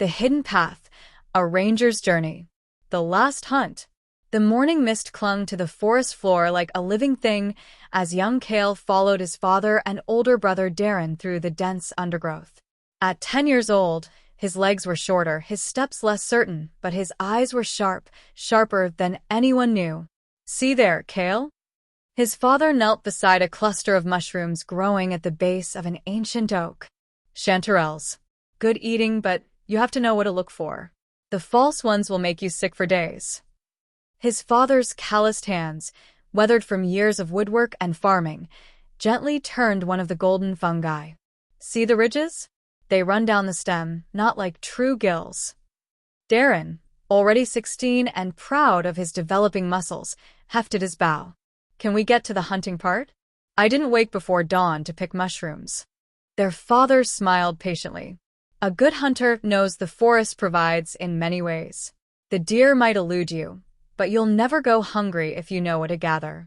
The hidden path, a ranger's journey. The last hunt. The morning mist clung to the forest floor like a living thing as young Kael followed his father and older brother Darren through the dense undergrowth. At 10 years old, his legs were shorter, his steps less certain, but his eyes were sharp, sharper than anyone knew. "See there, Kael?" His father knelt beside a cluster of mushrooms growing at the base of an ancient oak. "Chanterelles. Good eating, but you have to know what to look for. The false ones will make you sick for days." His father's calloused hands, weathered from years of woodwork and farming, gently turned one of the golden fungi. "See the ridges? They run down the stem, not like true gills." Darren, already 16 and proud of his developing muscles, hefted his bow. "Can we get to the hunting part? I didn't wake before dawn to pick mushrooms." Their father smiled patiently. "A good hunter knows the forest provides in many ways. The deer might elude you, but you'll never go hungry if you know what to gather."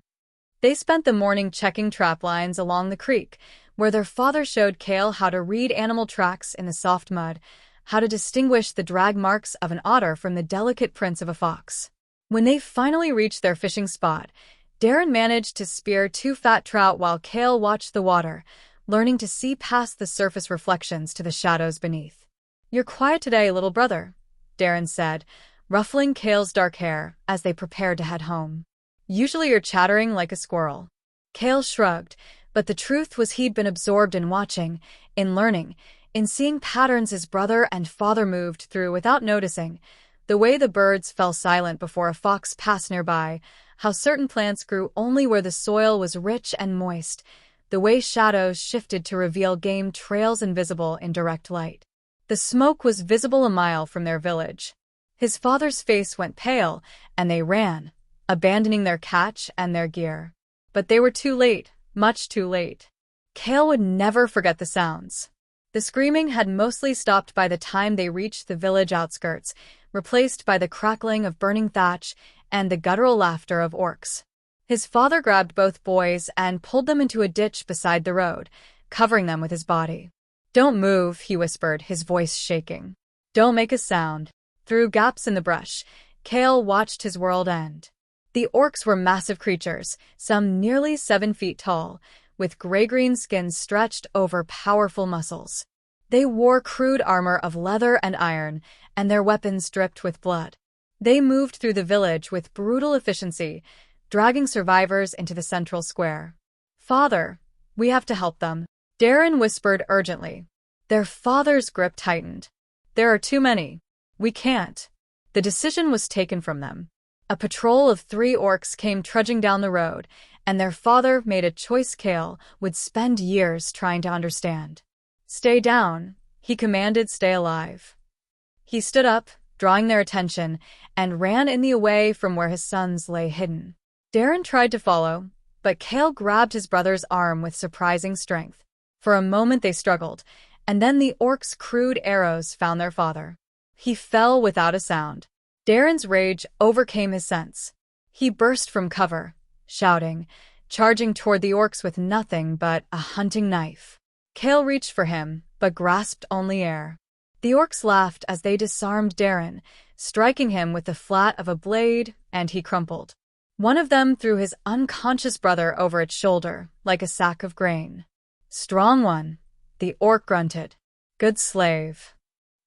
They spent the morning checking trap lines along the creek, where their father showed Kael how to read animal tracks in the soft mud, how to distinguish the drag marks of an otter from the delicate prints of a fox. When they finally reached their fishing spot, Darren managed to spear 2 fat trout while Kael watched the water, learning to see past the surface reflections to the shadows beneath. "You're quiet today, little brother," Darren said, ruffling Kael's dark hair as they prepared to head home. "Usually you're chattering like a squirrel." Kael shrugged, but the truth was he'd been absorbed in watching, in learning, in seeing patterns his brother and father moved through without noticing, the way the birds fell silent before a fox passed nearby, how certain plants grew only where the soil was rich and moist, the way shadows shifted to reveal game trails invisible in direct light. The smoke was visible a mile from their village. His father's face went pale, and they ran, abandoning their catch and their gear. But they were too late, much too late. Kael would never forget the sounds. The screaming had mostly stopped by the time they reached the village outskirts, replaced by the crackling of burning thatch and the guttural laughter of orcs. His father grabbed both boys and pulled them into a ditch beside the road, covering them with his body. "Don't move," he whispered, his voice shaking. "Don't make a sound." Through gaps in the brush, Kael watched his world end. The orcs were massive creatures, some nearly 7 feet tall, with gray-green skins stretched over powerful muscles. They wore crude armor of leather and iron, and their weapons dripped with blood. They moved through the village with brutal efficiency, dragging survivors into the central square. "Father, we have to help them," Darren whispered urgently. Their father's grip tightened. "There are too many. We can't." The decision was taken from them. A patrol of 3 orcs came trudging down the road, and their father made a choice Kael would spend years trying to understand. "Stay down," he commanded. "Stay alive." He stood up, drawing their attention, and ran in the away from where his sons lay hidden. Darren tried to follow, but Kael grabbed his brother's arm with surprising strength. For a moment they struggled, and then the orcs' crude arrows found their father. He fell without a sound. Darren's rage overcame his sense. He burst from cover, shouting, charging toward the orcs with nothing but a hunting knife. Kael reached for him, but grasped only air. The orcs laughed as they disarmed Darren, striking him with the flat of a blade, and he crumpled. One of them threw his unconscious brother over its shoulder, like a sack of grain. "Strong one," the orc grunted. "Good slave."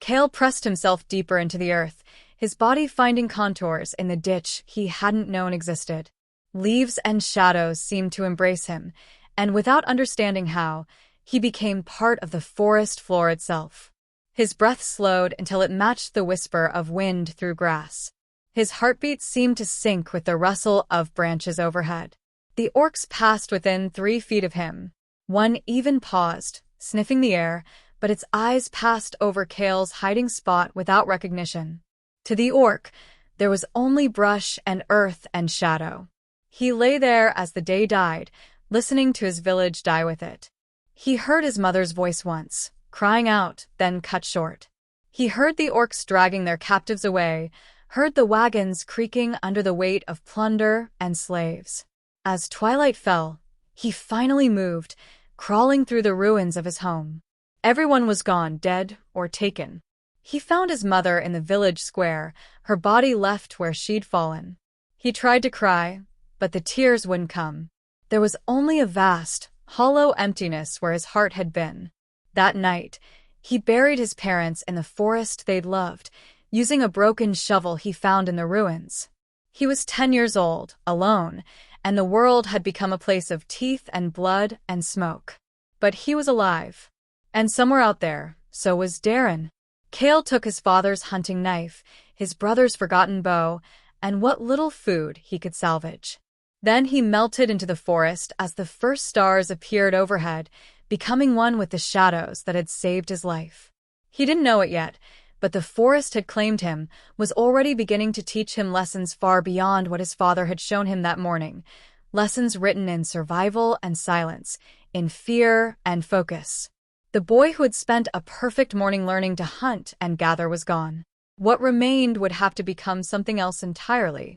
Kael pressed himself deeper into the earth, his body finding contours in the ditch he hadn't known existed. Leaves and shadows seemed to embrace him, and without understanding how, he became part of the forest floor itself. His breath slowed until it matched the whisper of wind through grass. His heartbeat seemed to sync with the rustle of branches overhead. The orcs passed within 3 feet of him. One even paused, sniffing the air, but its eyes passed over Kael's hiding spot without recognition. To the orc, there was only brush and earth and shadow. He lay there as the day died, listening to his village die with it. He heard his mother's voice once, crying out, then cut short. He heard the orcs dragging their captives away, heard the wagons creaking under the weight of plunder and slaves. As twilight fell, he finally moved, crawling through the ruins of his home. Everyone was gone, dead or taken. He found his mother in the village square, her body left where she'd fallen. He tried to cry, but the tears wouldn't come. There was only a vast, hollow emptiness where his heart had been. That night, he buried his parents in the forest they'd loved, using a broken shovel he found in the ruins. He was 10 years old, alone, and the world had become a place of teeth and blood and smoke. But he was alive. And somewhere out there, so was Darren. Kael took his father's hunting knife, his brother's forgotten bow, and what little food he could salvage. Then he melted into the forest as the first stars appeared overhead, becoming one with the shadows that had saved his life. He didn't know it yet, but the forest had claimed him, was already beginning to teach him lessons far beyond what his father had shown him that morning. Lessons written in survival and silence, in fear and focus. The boy who had spent a perfect morning learning to hunt and gather was gone. What remained would have to become something else entirely.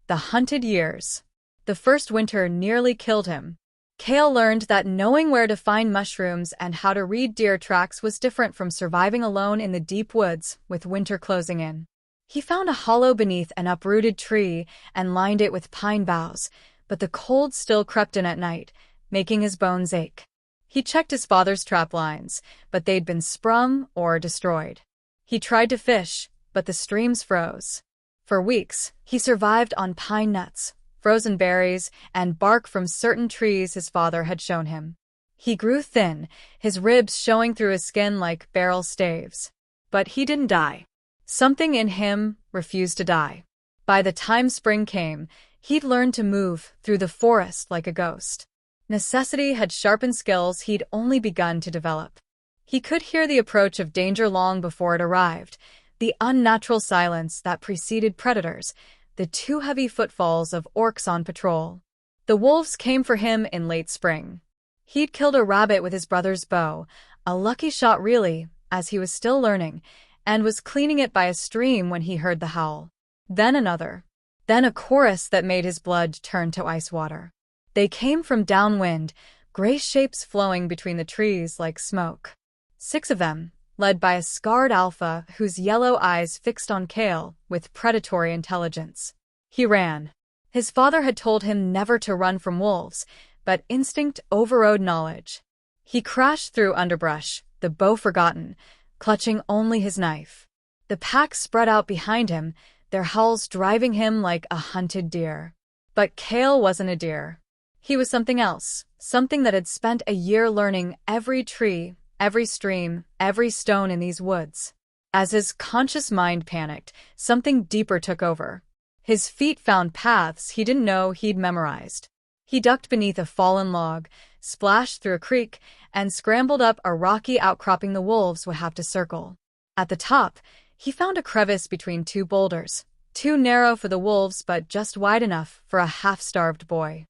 The hunted years. The first winter nearly killed him. Kael learned that knowing where to find mushrooms and how to read deer tracks was different from surviving alone in the deep woods with winter closing in. He found a hollow beneath an uprooted tree and lined it with pine boughs, but the cold still crept in at night, making his bones ache. He checked his father's trap lines, but they'd been sprung or destroyed. He tried to fish, but the streams froze. For weeks, he survived on pine nuts, frozen berries, and bark from certain trees his father had shown him. He grew thin, his ribs showing through his skin like barrel staves. But he didn't die. Something in him refused to die. By the time spring came, he'd learned to move through the forest like a ghost. Necessity had sharpened skills he'd only begun to develop. He could hear the approach of danger long before it arrived, the unnatural silence that preceded predators, the too heavy footfalls of orcs on patrol. The wolves came for him in late spring. He'd killed a rabbit with his brother's bow, a lucky shot really, as he was still learning, and was cleaning it by a stream when he heard the howl. Then another. Then a chorus that made his blood turn to ice water. They came from downwind, gray shapes flowing between the trees like smoke. 6 of them, led by a scarred alpha whose yellow eyes fixed on Kael with predatory intelligence. He ran. His father had told him never to run from wolves, but instinct overrode knowledge. He crashed through underbrush, the bow forgotten, clutching only his knife. The pack spread out behind him, their howls driving him like a hunted deer. But Kael wasn't a deer. He was something else, something that had spent a year learning every tree, every stream, every stone in these woods. As his conscious mind panicked, something deeper took over. His feet found paths he didn't know he'd memorized. He ducked beneath a fallen log, splashed through a creek, and scrambled up a rocky outcropping the wolves would have to circle. At the top, he found a crevice between 2 boulders, too narrow for the wolves but just wide enough for a half-starved boy.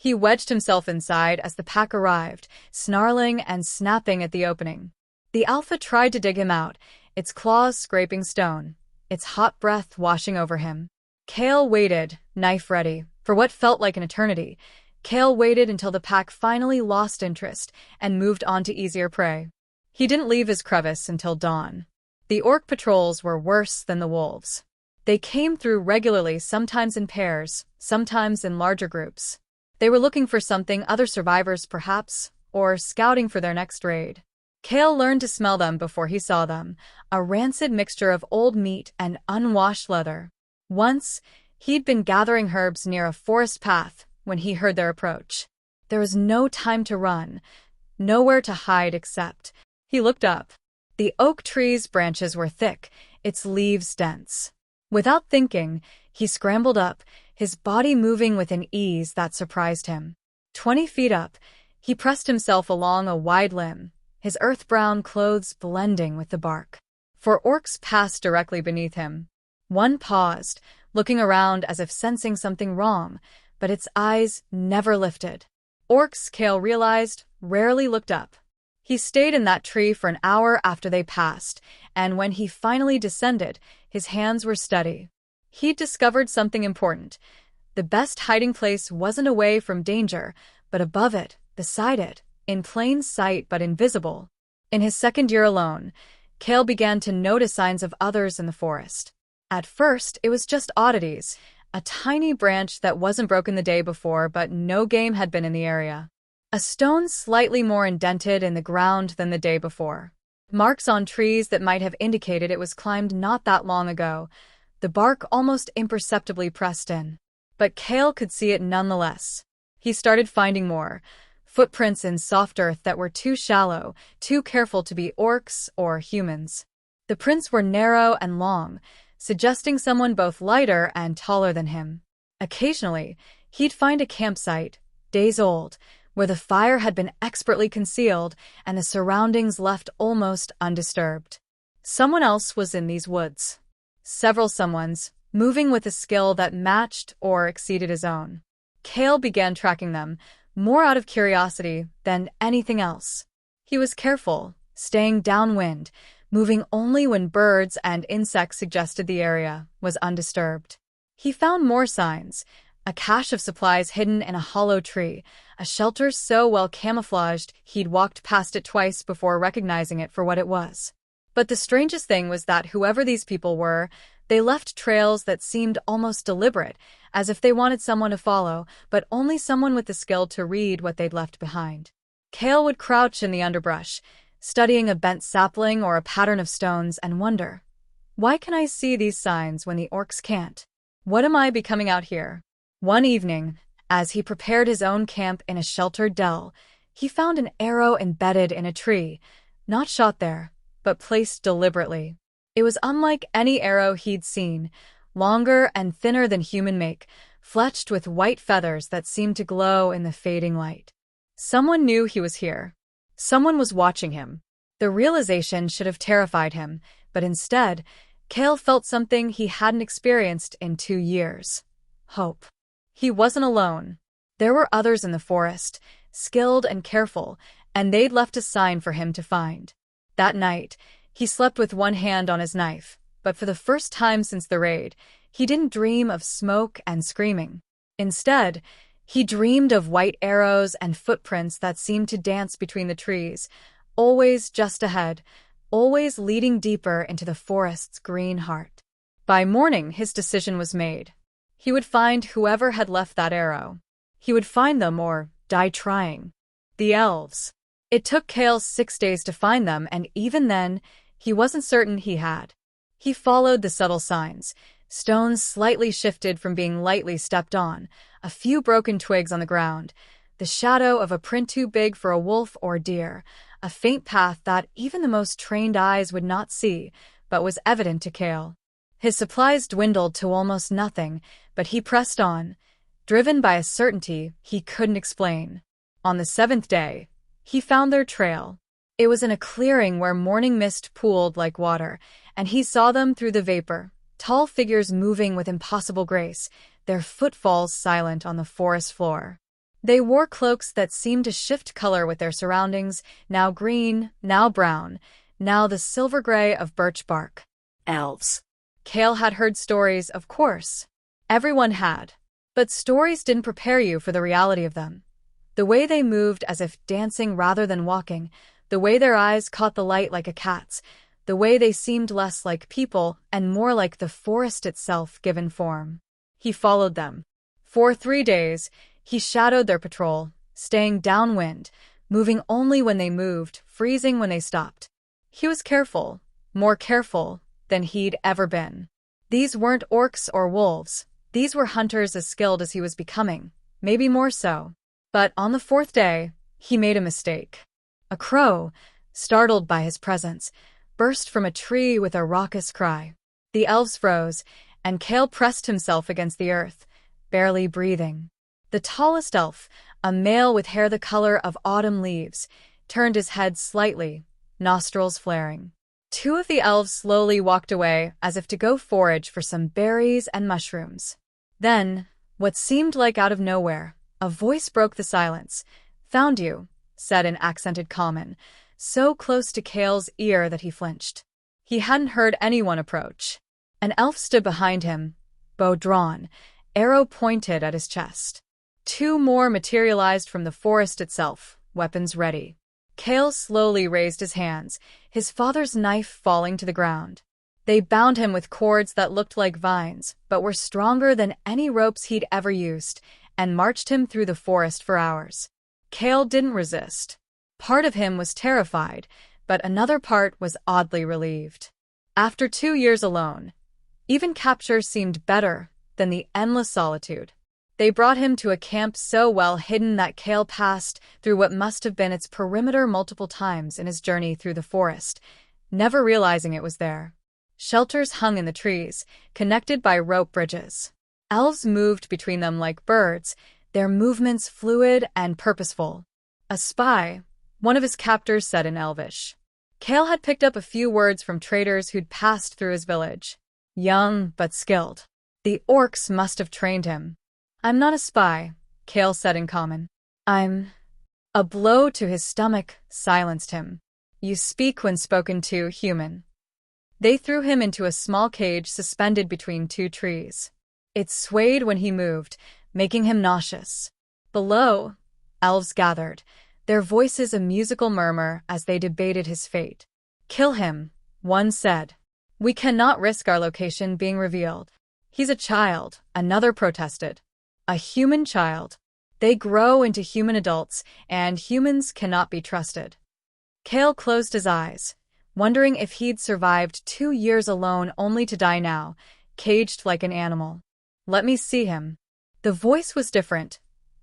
He wedged himself inside as the pack arrived, snarling and snapping at the opening. The alpha tried to dig him out, its claws scraping stone, its hot breath washing over him. Kael waited, knife ready, for what felt like an eternity. Kael waited until the pack finally lost interest and moved on to easier prey. He didn't leave his crevice until dawn. The orc patrols were worse than the wolves. They came through regularly, sometimes in pairs, sometimes in larger groups. They were looking for something, other survivors perhaps, or scouting for their next raid. Kael learned to smell them before he saw them, a rancid mixture of old meat and unwashed leather. Once, he'd been gathering herbs near a forest path when he heard their approach. There was no time to run, nowhere to hide except. He looked up. The oak tree's branches were thick, its leaves dense. Without thinking, he scrambled up, his body moving with an ease that surprised him. 20 feet up, he pressed himself along a wide limb, his earth-brown clothes blending with the bark. 4 orcs passed directly beneath him. One paused, looking around as if sensing something wrong, but its eyes never lifted. Orcs, Kael realized, rarely looked up. He stayed in that tree for an hour after they passed, and when he finally descended, his hands were steady. He'd discovered something important. The best hiding place wasn't away from danger, but above it, beside it, in plain sight but invisible. In his second year alone, Kael began to notice signs of others in the forest. At first, it was just oddities. A tiny branch that wasn't broken the day before, but no game had been in the area. A stone slightly more indented in the ground than the day before. Marks on trees that might have indicated it was climbed not that long ago. The bark almost imperceptibly pressed in. But Kael could see it nonetheless. He started finding more. Footprints in soft earth that were too shallow, too careful to be orcs or humans. The prints were narrow and long, suggesting someone both lighter and taller than him. Occasionally, he'd find a campsite, days old, where the fire had been expertly concealed and the surroundings left almost undisturbed. Someone else was in these woods. Several someones, moving with a skill that matched or exceeded his own. Kael began tracking them, more out of curiosity than anything else. He was careful, staying downwind, moving only when birds and insects suggested the area was undisturbed. He found more signs, a cache of supplies hidden in a hollow tree, a shelter so well camouflaged he'd walked past it twice before recognizing it for what it was. But the strangest thing was that whoever these people were, they left trails that seemed almost deliberate, as if they wanted someone to follow, but only someone with the skill to read what they'd left behind. Kael would crouch in the underbrush, studying a bent sapling or a pattern of stones, and wonder, why can I see these signs when the orcs can't? What am I becoming out here? One evening, as he prepared his own camp in a sheltered dell, he found an arrow embedded in a tree, not shot there, but placed deliberately. It was unlike any arrow he'd seen, longer and thinner than human make, fletched with white feathers that seemed to glow in the fading light. Someone knew he was here. Someone was watching him. The realization should have terrified him, but instead, Kael felt something he hadn't experienced in 2 years. Hope. He wasn't alone. There were others in the forest, skilled and careful, and they'd left a sign for him to find. That night, he slept with one hand on his knife, but for the first time since the raid, he didn't dream of smoke and screaming. Instead, he dreamed of white arrows and footprints that seemed to dance between the trees, always just ahead, always leading deeper into the forest's green heart. By morning, his decision was made. He would find whoever had left that arrow. He would find them or die trying. The elves. It took Kael 6 days to find them, and even then, he wasn't certain he had. He followed the subtle signs. Stones slightly shifted from being lightly stepped on, a few broken twigs on the ground, the shadow of a print too big for a wolf or deer, a faint path that even the most trained eyes would not see, but was evident to Kael. His supplies dwindled to almost nothing, but he pressed on, driven by a certainty he couldn't explain. On the 7th day, he found their trail. It was in a clearing where morning mist pooled like water, and he saw them through the vapor, tall figures moving with impossible grace, their footfalls silent on the forest floor. They wore cloaks that seemed to shift color with their surroundings, now green, now brown, now the silver gray of birch bark. Elves. Kael had heard stories, of course. Everyone had. But stories didn't prepare you for the reality of them. The way they moved as if dancing rather than walking, the way their eyes caught the light like a cat's, the way they seemed less like people and more like the forest itself given form. He followed them. For 3 days, he shadowed their patrol, staying downwind, moving only when they moved, freezing when they stopped. He was careful, more careful than he'd ever been. These weren't orcs or wolves. These were hunters as skilled as he was becoming, maybe more so. But on the 4th day, he made a mistake. A crow, startled by his presence, burst from a tree with a raucous cry. The elves froze, and Kael pressed himself against the earth, barely breathing. The tallest elf, a male with hair the color of autumn leaves, turned his head slightly, nostrils flaring. 2 of the elves slowly walked away as if to go forage for some berries and mushrooms. Then, what seemed like out of nowhere, a voice broke the silence. "Found you," said in accented common, so close to Kael's ear that he flinched. He hadn't heard anyone approach. An elf stood behind him, bow drawn, arrow pointed at his chest. 2 more materialized from the forest itself, weapons ready. Kael slowly raised his hands, his father's knife falling to the ground. They bound him with cords that looked like vines, but were stronger than any ropes he'd ever used, and marched him through the forest for hours. Kael didn't resist. Part of him was terrified, but another part was oddly relieved. After 2 years alone, even capture seemed better than the endless solitude. They brought him to a camp so well hidden that Kael passed through what must have been its perimeter multiple times in his journey through the forest, never realizing it was there. Shelters hung in the trees, connected by rope bridges. Elves moved between them like birds, their movements fluid and purposeful. A spy, one of his captors said in Elvish. Kael had picked up a few words from traders who'd passed through his village. Young but skilled. The Orcs must have trained him. I'm not a spy, Kael said in common. I'm... A blow to his stomach silenced him. You speak when spoken to, human. They threw him into a small cage suspended between 2 trees. It swayed when he moved, making him nauseous. Below, elves gathered, their voices a musical murmur as they debated his fate. Kill him, one said. We cannot risk our location being revealed. He's a child, another protested. A human child. They grow into human adults, and humans cannot be trusted. Kael closed his eyes, wondering if he'd survived 2 years alone only to die now, caged like an animal. Let me see him. The voice was different,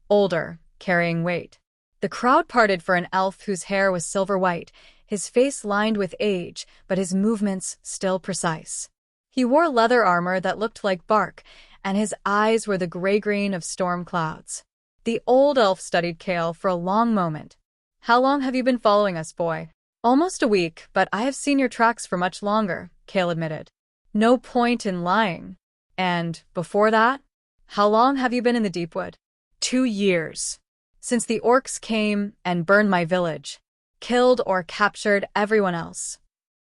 older, carrying weight. The crowd parted for an elf whose hair was silver white, his face lined with age, but his movements still precise. He wore leather armor that looked like bark, and his eyes were the gray-green of storm clouds. The old elf studied Kael for a long moment. How long have you been following us, boy? Almost a week, but I have seen your tracks for much longer, Kael admitted. No point in lying. And, before that? How long have you been in the Deepwood? 2 years. Since the Orcs came and burned my village, killed or captured everyone else.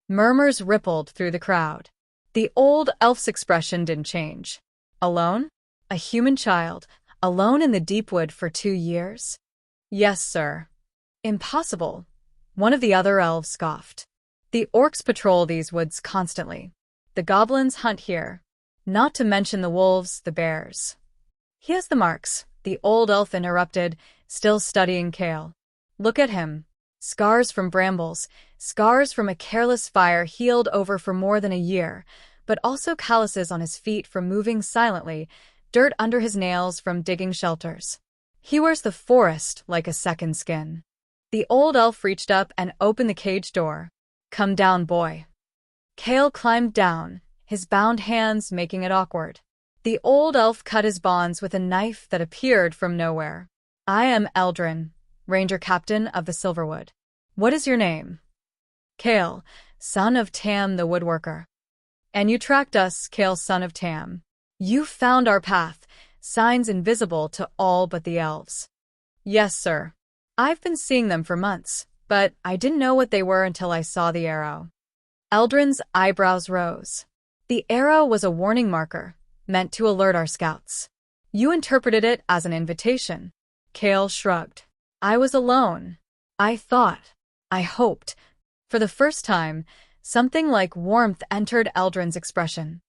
Murmurs rippled through the crowd. The old elf's expression didn't change. Alone? A human child, alone in the Deepwood for 2 years? Yes, sir. Impossible. One of the other elves scoffed. The Orcs patrol these woods constantly. The goblins hunt here. Not to mention the wolves, the bears. He has the marks, the old elf interrupted, still studying Kael. Look at him. Scars from brambles, scars from a careless fire healed over for more than a year, but also calluses on his feet from moving silently, dirt under his nails from digging shelters. He wears the forest like a second skin. The old elf reached up and opened the cage door. Come down, boy. Kael climbed down, his bound hands making it awkward. The old elf cut his bonds with a knife that appeared from nowhere. I am Eldrin, ranger captain of the Silverwood. What is your name? Kael, son of Tam the woodworker. And you tracked us, Kael, son of Tam. You found our path, signs invisible to all but the elves. Yes, sir. I've been seeing them for months, but I didn't know what they were until I saw the arrow. Eldrin's eyebrows rose. The arrow was a warning marker, meant to alert our scouts. You interpreted it as an invitation. Kael shrugged. I was alone. I thought. I hoped. For the first time, something like warmth entered Eldrin's expression.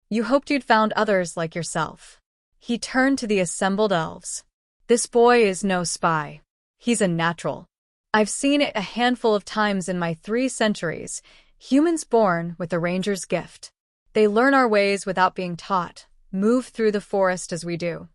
You hoped you'd found others like yourself. He turned to the assembled elves. This boy is no spy. He's a natural. I've seen it a handful of times in my 3 centuries, humans born with the ranger's gift. They learn our ways without being taught, move through the forest as we do.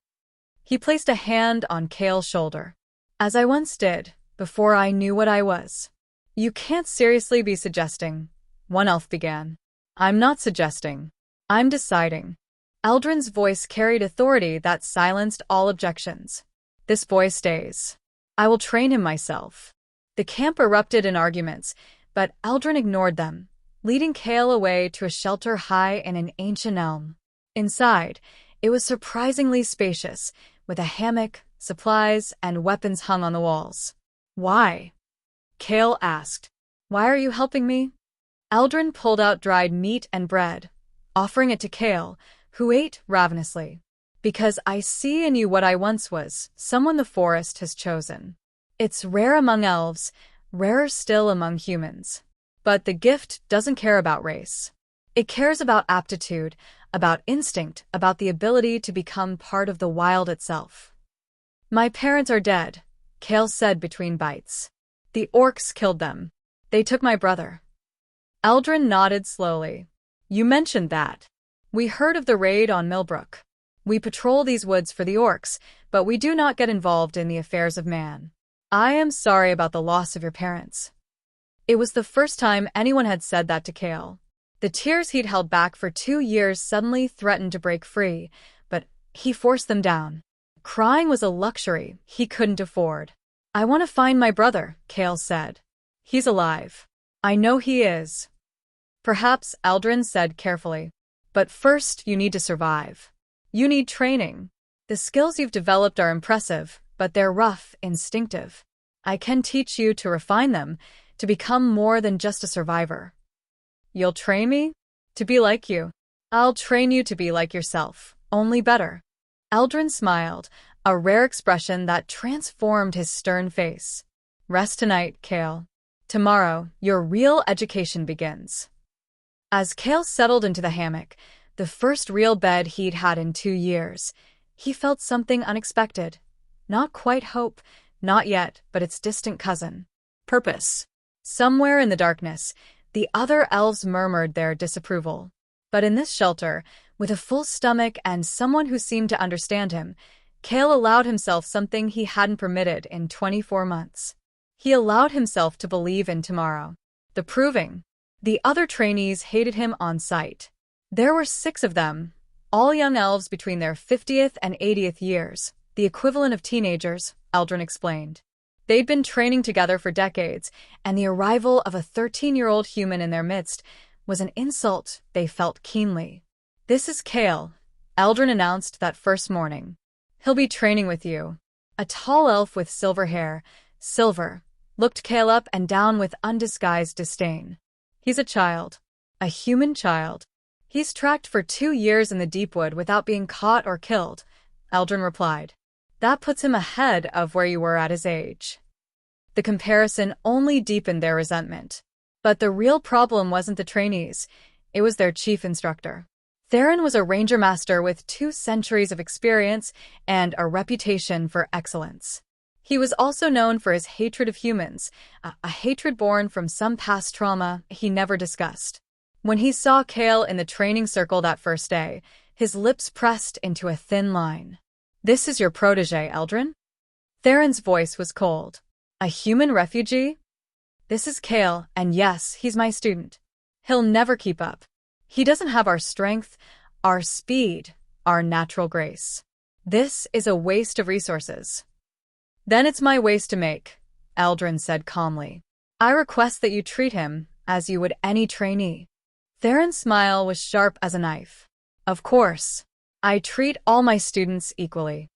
He placed a hand on Kael's shoulder. As I once did, before I knew what I was. You can't seriously be suggesting, one elf began. I'm not suggesting. I'm deciding. Eldrin's voice carried authority that silenced all objections. This boy stays. I will train him myself. The camp erupted in arguments, but Eldrin ignored them, leading Kael away to a shelter high in an ancient elm. Inside, it was surprisingly spacious, with a hammock, supplies, and weapons hung on the walls. Why? Kael asked. Why are you helping me? Eldrin pulled out dried meat and bread, offering it to Kael, who ate ravenously. Because I see in you what I once was, someone the forest has chosen. It's rare among elves, rarer still among humans. But the gift doesn't care about race. It cares about aptitude, about instinct, about the ability to become part of the wild itself. My parents are dead, Kael said between bites. The orcs killed them. They took my brother. Eldrin nodded slowly. You mentioned that. We heard of the raid on Millbrook. We patrol these woods for the orcs, but we do not get involved in the affairs of man. I am sorry about the loss of your parents. It was the first time anyone had said that to Kael. The tears he'd held back for 2 years suddenly threatened to break free, but he forced them down. Crying was a luxury he couldn't afford. I want to find my brother, Kael said. He's alive. I know he is. Perhaps, Eldrin said carefully. But first you need to survive. You need training. The skills you've developed are impressive, but they're rough, instinctive. I can teach you to refine them, to become more than just a survivor. You'll train me? To be like you. I'll train you to be like yourself, only better. Eldrin smiled, a rare expression that transformed his stern face. Rest tonight, Kael. Tomorrow, your real education begins. As Kael settled into the hammock, the first real bed he'd had in 2 years, he felt something unexpected. Not quite hope, not yet, but its distant cousin. Purpose. Somewhere in the darkness, the other elves murmured their disapproval. But in this shelter, with a full stomach and someone who seemed to understand him, Kael allowed himself something he hadn't permitted in 24 months. He allowed himself to believe in tomorrow. The proving. The other trainees hated him on sight. There were 6 of them, all young elves between their 50th and 80th years, the equivalent of teenagers, Eldrin explained. They'd been training together for decades, and the arrival of a 13-year-old human in their midst was an insult they felt keenly. This is Kael, Eldrin announced that first morning. He'll be training with you. A tall elf with silver hair, silver, looked Kael up and down with undisguised disdain. He's a child. A human child. He's tracked for 2 years in the Deepwood without being caught or killed, Eldrin replied. That puts him ahead of where you were at his age. The comparison only deepened their resentment. But the real problem wasn't the trainees, it was their chief instructor. Theron was a ranger master with 2 centuries of experience and a reputation for excellence. He was also known for his hatred of humans, a hatred born from some past trauma he never discussed. When he saw Kael in the training circle that first day, his lips pressed into a thin line. This is your protege, Eldrin? Theron's voice was cold. A human refugee? This is Kael, and yes, he's my student. He'll never keep up. He doesn't have our strength, our speed, our natural grace. This is a waste of resources. Then it's my waste to make, Eldrin said calmly. I request that you treat him as you would any trainee. Theron's smile was sharp as a knife. Of course. I treat all my students equally.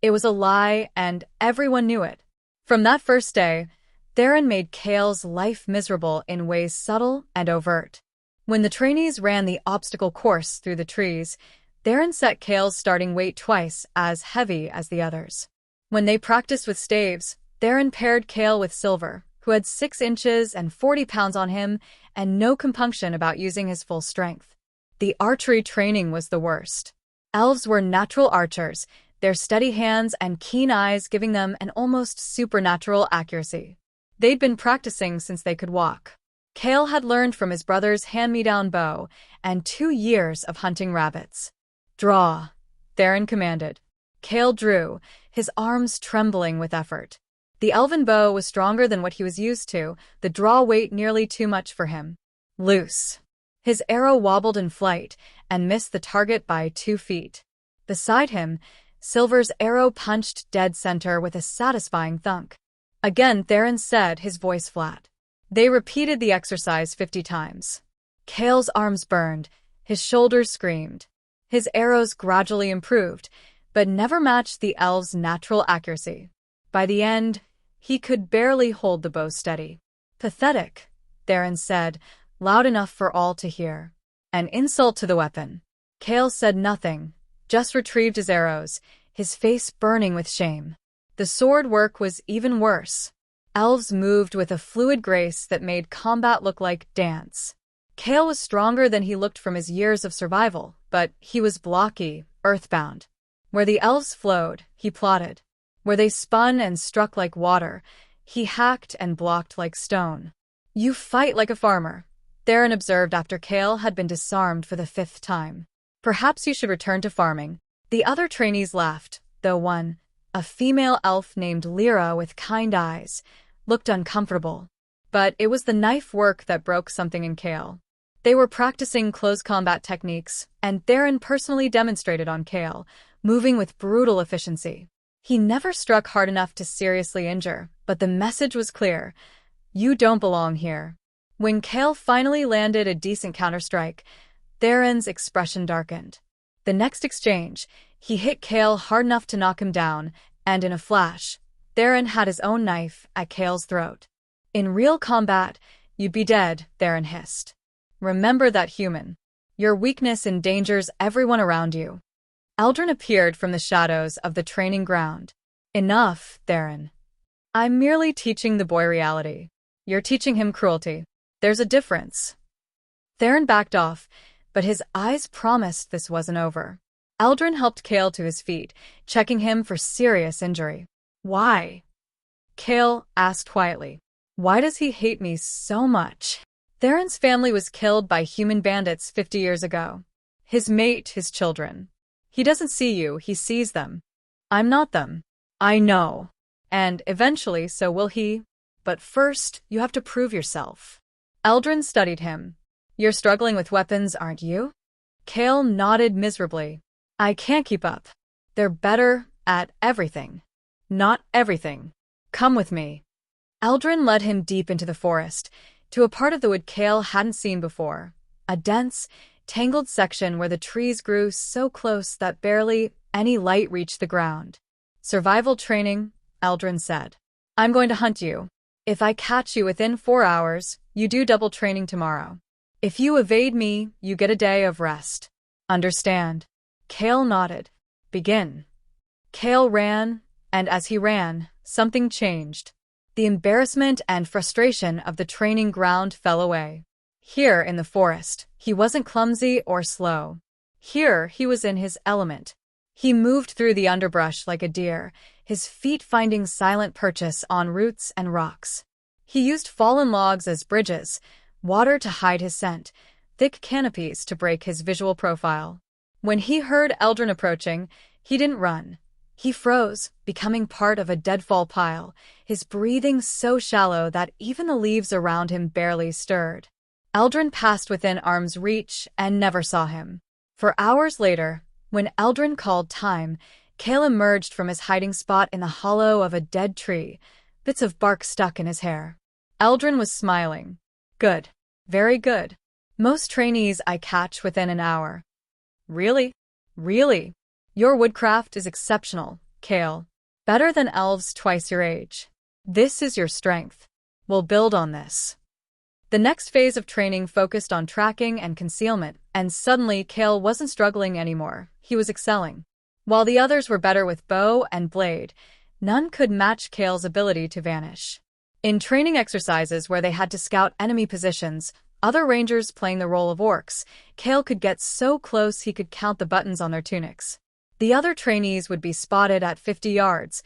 It was a lie, and everyone knew it. From that first day, Theron made Kael's life miserable in ways subtle and overt. When the trainees ran the obstacle course through the trees, Theron set Kael's starting weight twice as heavy as the others. When they practiced with staves, Theron paired Kael with Silver, who had 6 inches and 40 pounds on him and no compunction about using his full strength. The archery training was the worst. Elves were natural archers, their steady hands and keen eyes giving them an almost supernatural accuracy. They'd been practicing since they could walk. Kael had learned from his brother's hand-me-down bow and 2 years of hunting rabbits. Draw, Theron commanded. Kael drew, his arms trembling with effort. The elven bow was stronger than what he was used to, the draw weight nearly too much for him. Loose. His arrow wobbled in flight and missed the target by 2 feet. Beside him, Silver's arrow punched dead center with a satisfying thunk. Again, Theron said, his voice flat. They repeated the exercise 50 times. Kael's arms burned, his shoulders screamed. His arrows gradually improved, but never matched the elves' natural accuracy. By the end, he could barely hold the bow steady. Pathetic, Theron said, loud enough for all to hear. An insult to the weapon. Kael said nothing, just retrieved his arrows, his face burning with shame. The sword work was even worse. Elves moved with a fluid grace that made combat look like dance. Kael was stronger than he looked from his years of survival, but he was blocky, earthbound. Where the elves flowed, he plotted. Where they spun and struck like water, he hacked and blocked like stone. "You fight like a farmer," Theron observed after Kael had been disarmed for the 5th time. "Perhaps you should return to farming." The other trainees laughed, though one, a female elf named Lyra with kind eyes, looked uncomfortable. But it was the knife work that broke something in Kael. They were practicing close combat techniques, and Theron personally demonstrated on Kael, moving with brutal efficiency. He never struck hard enough to seriously injure, but the message was clear: you don't belong here. When Kael finally landed a decent counterstrike, Theron's expression darkened. The next exchange, he hit Kael hard enough to knock him down, and in a flash, Theron had his own knife at Kael's throat. "In real combat, you'd be dead," Theron hissed. "Remember that, human. Your weakness endangers everyone around you." Eldrin appeared from the shadows of the training ground. "Enough, Theron. I'm merely teaching the boy reality. You're teaching him cruelty. There's a difference." Theron backed off, but his eyes promised this wasn't over. Eldrin helped Kael to his feet, checking him for serious injury. "Why?" Kael asked quietly. "Why does he hate me so much?" Theron's family was killed by human bandits 50 years ago. His mate, his children. He doesn't see you, he sees them. I'm not them. I know. And eventually, so will he. But first, you have to prove yourself. Eldrin studied him. "You're struggling with weapons, aren't you?" Kael nodded miserably. "I can't keep up. They're better at everything." "Not everything. Come with me." Eldrin led him deep into the forest, to a part of the wood Kael hadn't seen before. A dense, tangled section where the trees grew so close that barely any light reached the ground. "Survival training," Eldrin said. "I'm going to hunt you. If I catch you within 4 hours, you do double training tomorrow. If you evade me, you get a day of rest. Understand?" Kael nodded. "Begin." Kael ran, and as he ran, something changed. The embarrassment and frustration of the training ground fell away. Here in the forest, he wasn't clumsy or slow. Here he was in his element. He moved through the underbrush like a deer, his feet finding silent purchase on roots and rocks. He used fallen logs as bridges, water to hide his scent, thick canopies to break his visual profile. When he heard Eldrin approaching, he didn't run. He froze, becoming part of a deadfall pile, his breathing so shallow that even the leaves around him barely stirred. Eldrin passed within arm's reach and never saw him. For hours later, when Eldrin called time, Kael emerged from his hiding spot in the hollow of a dead tree, bits of bark stuck in his hair. Eldrin was smiling. "Good. Very good. Most trainees I catch within an hour." "Really? Really? Your woodcraft is exceptional, Kael. Better than elves twice your age. This is your strength. We'll build on this." The next phase of training focused on tracking and concealment, and suddenly Kael wasn't struggling anymore, he was excelling. While the others were better with bow and blade, none could match Kael's ability to vanish. In training exercises where they had to scout enemy positions, other rangers playing the role of orcs, Kael could get so close he could count the buttons on their tunics. The other trainees would be spotted at 50 yards.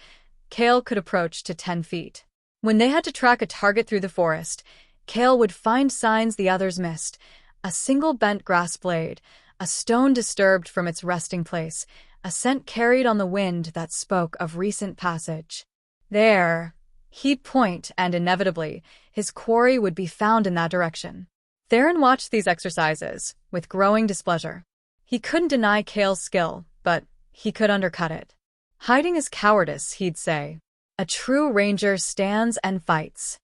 Kael could approach to 10 feet. When they had to track a target through the forest, Kael would find signs the others missed: a single bent grass blade, a stone disturbed from its resting place, a scent carried on the wind that spoke of recent passage. There, he'd point, and inevitably, his quarry would be found in that direction. Theron watched these exercises with growing displeasure. He couldn't deny Kael's skill, but he could undercut it. "Hiding is cowardice," he'd say. "A true ranger stands and fights."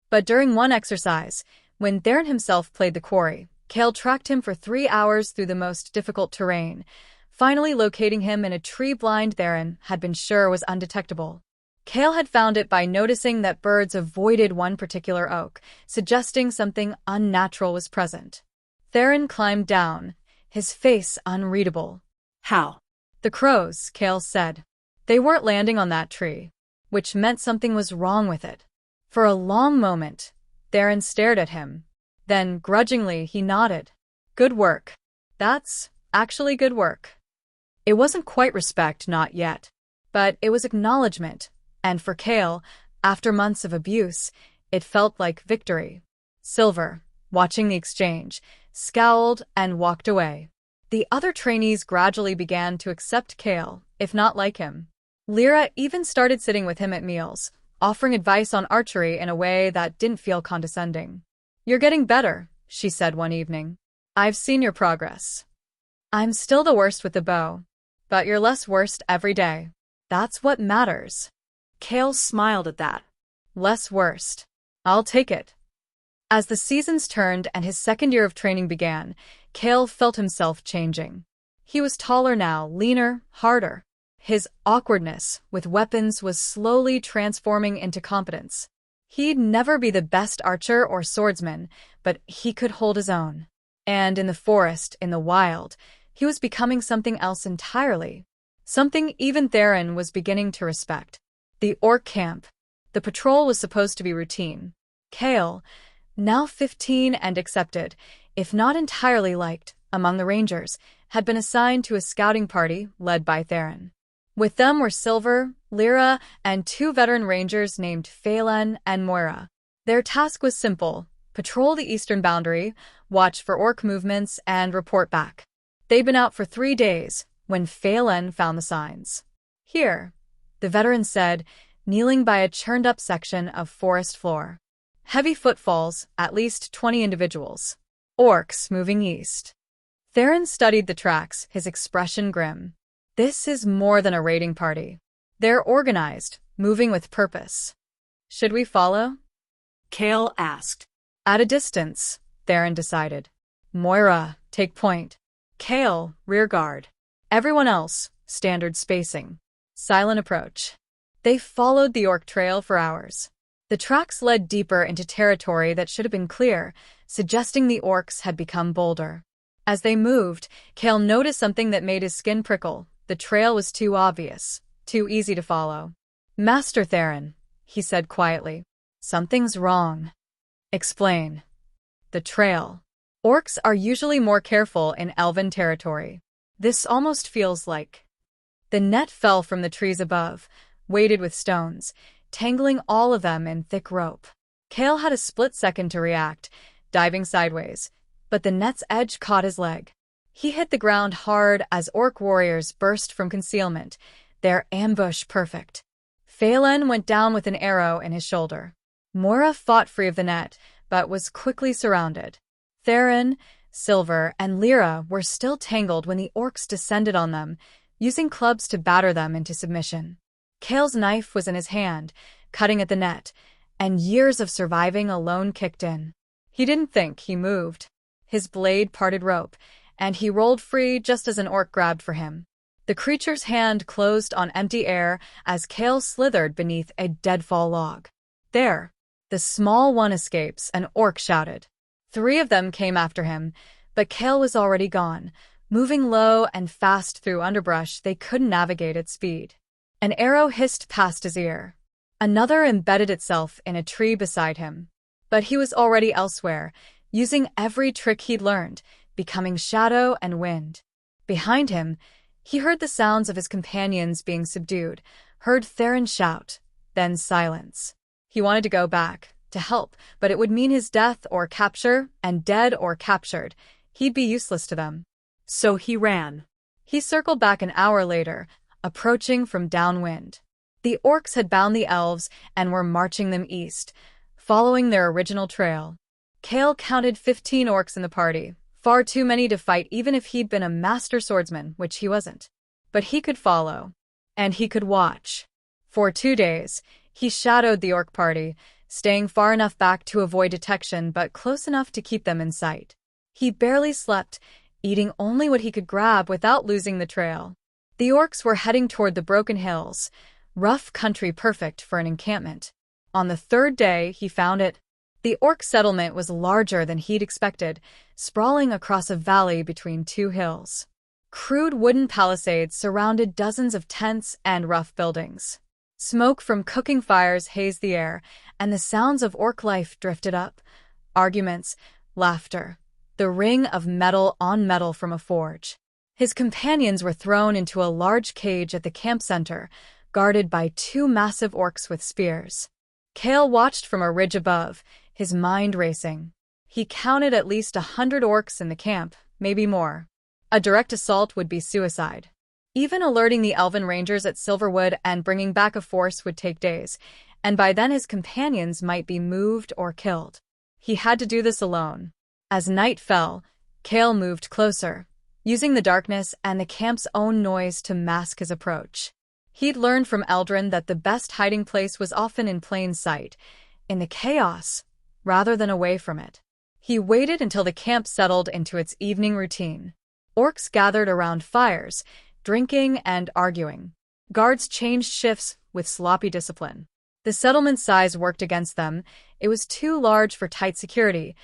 But during one exercise, when Theron himself played the quarry, Kael tracked him for 3 hours through the most difficult terrain, finally locating him in a tree blind Theron had been sure was undetectable. Kael had found it by noticing that birds avoided one particular oak, suggesting something unnatural was present. Theron climbed down, his face unreadable. "How?" "The crows," Kael said. "They weren't landing on that tree," which meant something was wrong with it. For a long moment, Theron stared at him. Then, grudgingly, he nodded. Good work. That's actually good work. It wasn't quite respect, not yet. But it was acknowledgement, and for Kael, after months of abuse, it felt like victory. Silver, watching the exchange, scowled and walked away. The other trainees gradually began to accept Kael, if not like him. Lyra even started sitting with him at meals, offering advice on archery in a way that didn't feel condescending. You're getting better, she said one evening. I've seen your progress. I'm still the worst with the bow, but you're less worst every day. That's what matters. Kael smiled at that. Less worst. I'll take it. As the seasons turned and his second year of training began, Kael felt himself changing. He was taller now, leaner, harder. His awkwardness with weapons was slowly transforming into competence. He'd never be the best archer or swordsman, but he could hold his own. And in the forest, in the wild, he was becoming something else entirely. Something even Theron was beginning to respect. The orc camp. The patrol was supposed to be routine. Kael, now 15 and accepted, if not entirely liked, among the rangers, had been assigned to a scouting party led by Theron. With them were Silver, Lyra, and 2 veteran rangers named Phelan and Moira. Their task was simple: patrol the eastern boundary, watch for orc movements, and report back. They'd been out for 3 days when Phelan found the signs. Here, the veteran said, kneeling by a churned-up section of forest floor. Heavy footfalls, at least 20 individuals. Orcs moving east. Theron studied the tracks, his expression grim. This is more than a raiding party. They're organized, moving with purpose. Should we follow? Kael asked. At a distance, Theron decided. Moira, take point. Kael, rear guard. Everyone else, standard spacing. Silent approach. They followed the orc trail for hours. The tracks led deeper into territory that should have been clear, suggesting the orcs had become bolder. As they moved, Kael noticed something that made his skin prickle. The trail was too obvious, too easy to follow. Master Theron, he said quietly. Something's wrong. Explain. The trail. Orcs are usually more careful in elven territory. This almost feels like... The net fell from the trees above, weighted with stones, tangling all of them in thick rope. Kael had a split second to react, diving sideways, but the net's edge caught his leg. He hit the ground hard as orc warriors burst from concealment, their ambush perfect. Phelan went down with an arrow in his shoulder. Moira fought free of the net, but was quickly surrounded. Theron, Silver, and Lyra were still tangled when the orcs descended on them, using clubs to batter them into submission. Kael's knife was in his hand, cutting at the net, and years of surviving alone kicked in. He didn't think, he moved. His blade parted rope, and he rolled free just as an orc grabbed for him. The creature's hand closed on empty air as Kael slithered beneath a deadfall log. There! The small one escapes, an orc shouted. 3 of them came after him, but Kael was already gone, moving low and fast through underbrush they couldn't navigate at speed. An arrow hissed past his ear. Another embedded itself in a tree beside him. But he was already elsewhere, using every trick he'd learned, becoming shadow and wind. Behind him, he heard the sounds of his companions being subdued, heard Theron shout, then silence. He wanted to go back, to help, but it would mean his death or capture, and dead or captured, he'd be useless to them. So he ran. He circled back an hour later, approaching from downwind. The orcs had bound the elves and were marching them east, following their original trail. Kael counted 15 orcs in the party, far too many to fight even if he'd been a master swordsman, which he wasn't. But he could follow. And he could watch. For 2 days, he shadowed the orc party, staying far enough back to avoid detection but close enough to keep them in sight. He barely slept, eating only what he could grab without losing the trail. The orcs were heading toward the broken hills, rough country perfect for an encampment. On the 3rd day, he found it. The orc settlement was larger than he'd expected, sprawling across a valley between 2 hills. Crude wooden palisades surrounded dozens of tents and rough buildings. Smoke from cooking fires hazed the air, and the sounds of orc life drifted up. Arguments, laughter, the ring of metal on metal from a forge. His companions were thrown into a large cage at the camp center, guarded by two massive orcs with spears. Kael watched from a ridge above, his mind racing. He counted at least 100 orcs in the camp, maybe more. A direct assault would be suicide. Even alerting the elven rangers at Silverwood and bringing back a force would take days, and by then his companions might be moved or killed. He had to do this alone. As night fell, Kael moved closer, using the darkness and the camp's own noise to mask his approach. He'd learned from Eldrin that the best hiding place was often in plain sight, in the chaos, rather than away from it. He waited until the camp settled into its evening routine. Orcs gathered around fires, drinking and arguing. Guards changed shifts with sloppy discipline. The settlement's size worked against them. It was too large for tight security,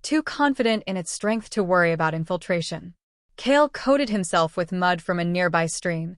too confident in its strength to worry about infiltration. Kael coated himself with mud from a nearby stream,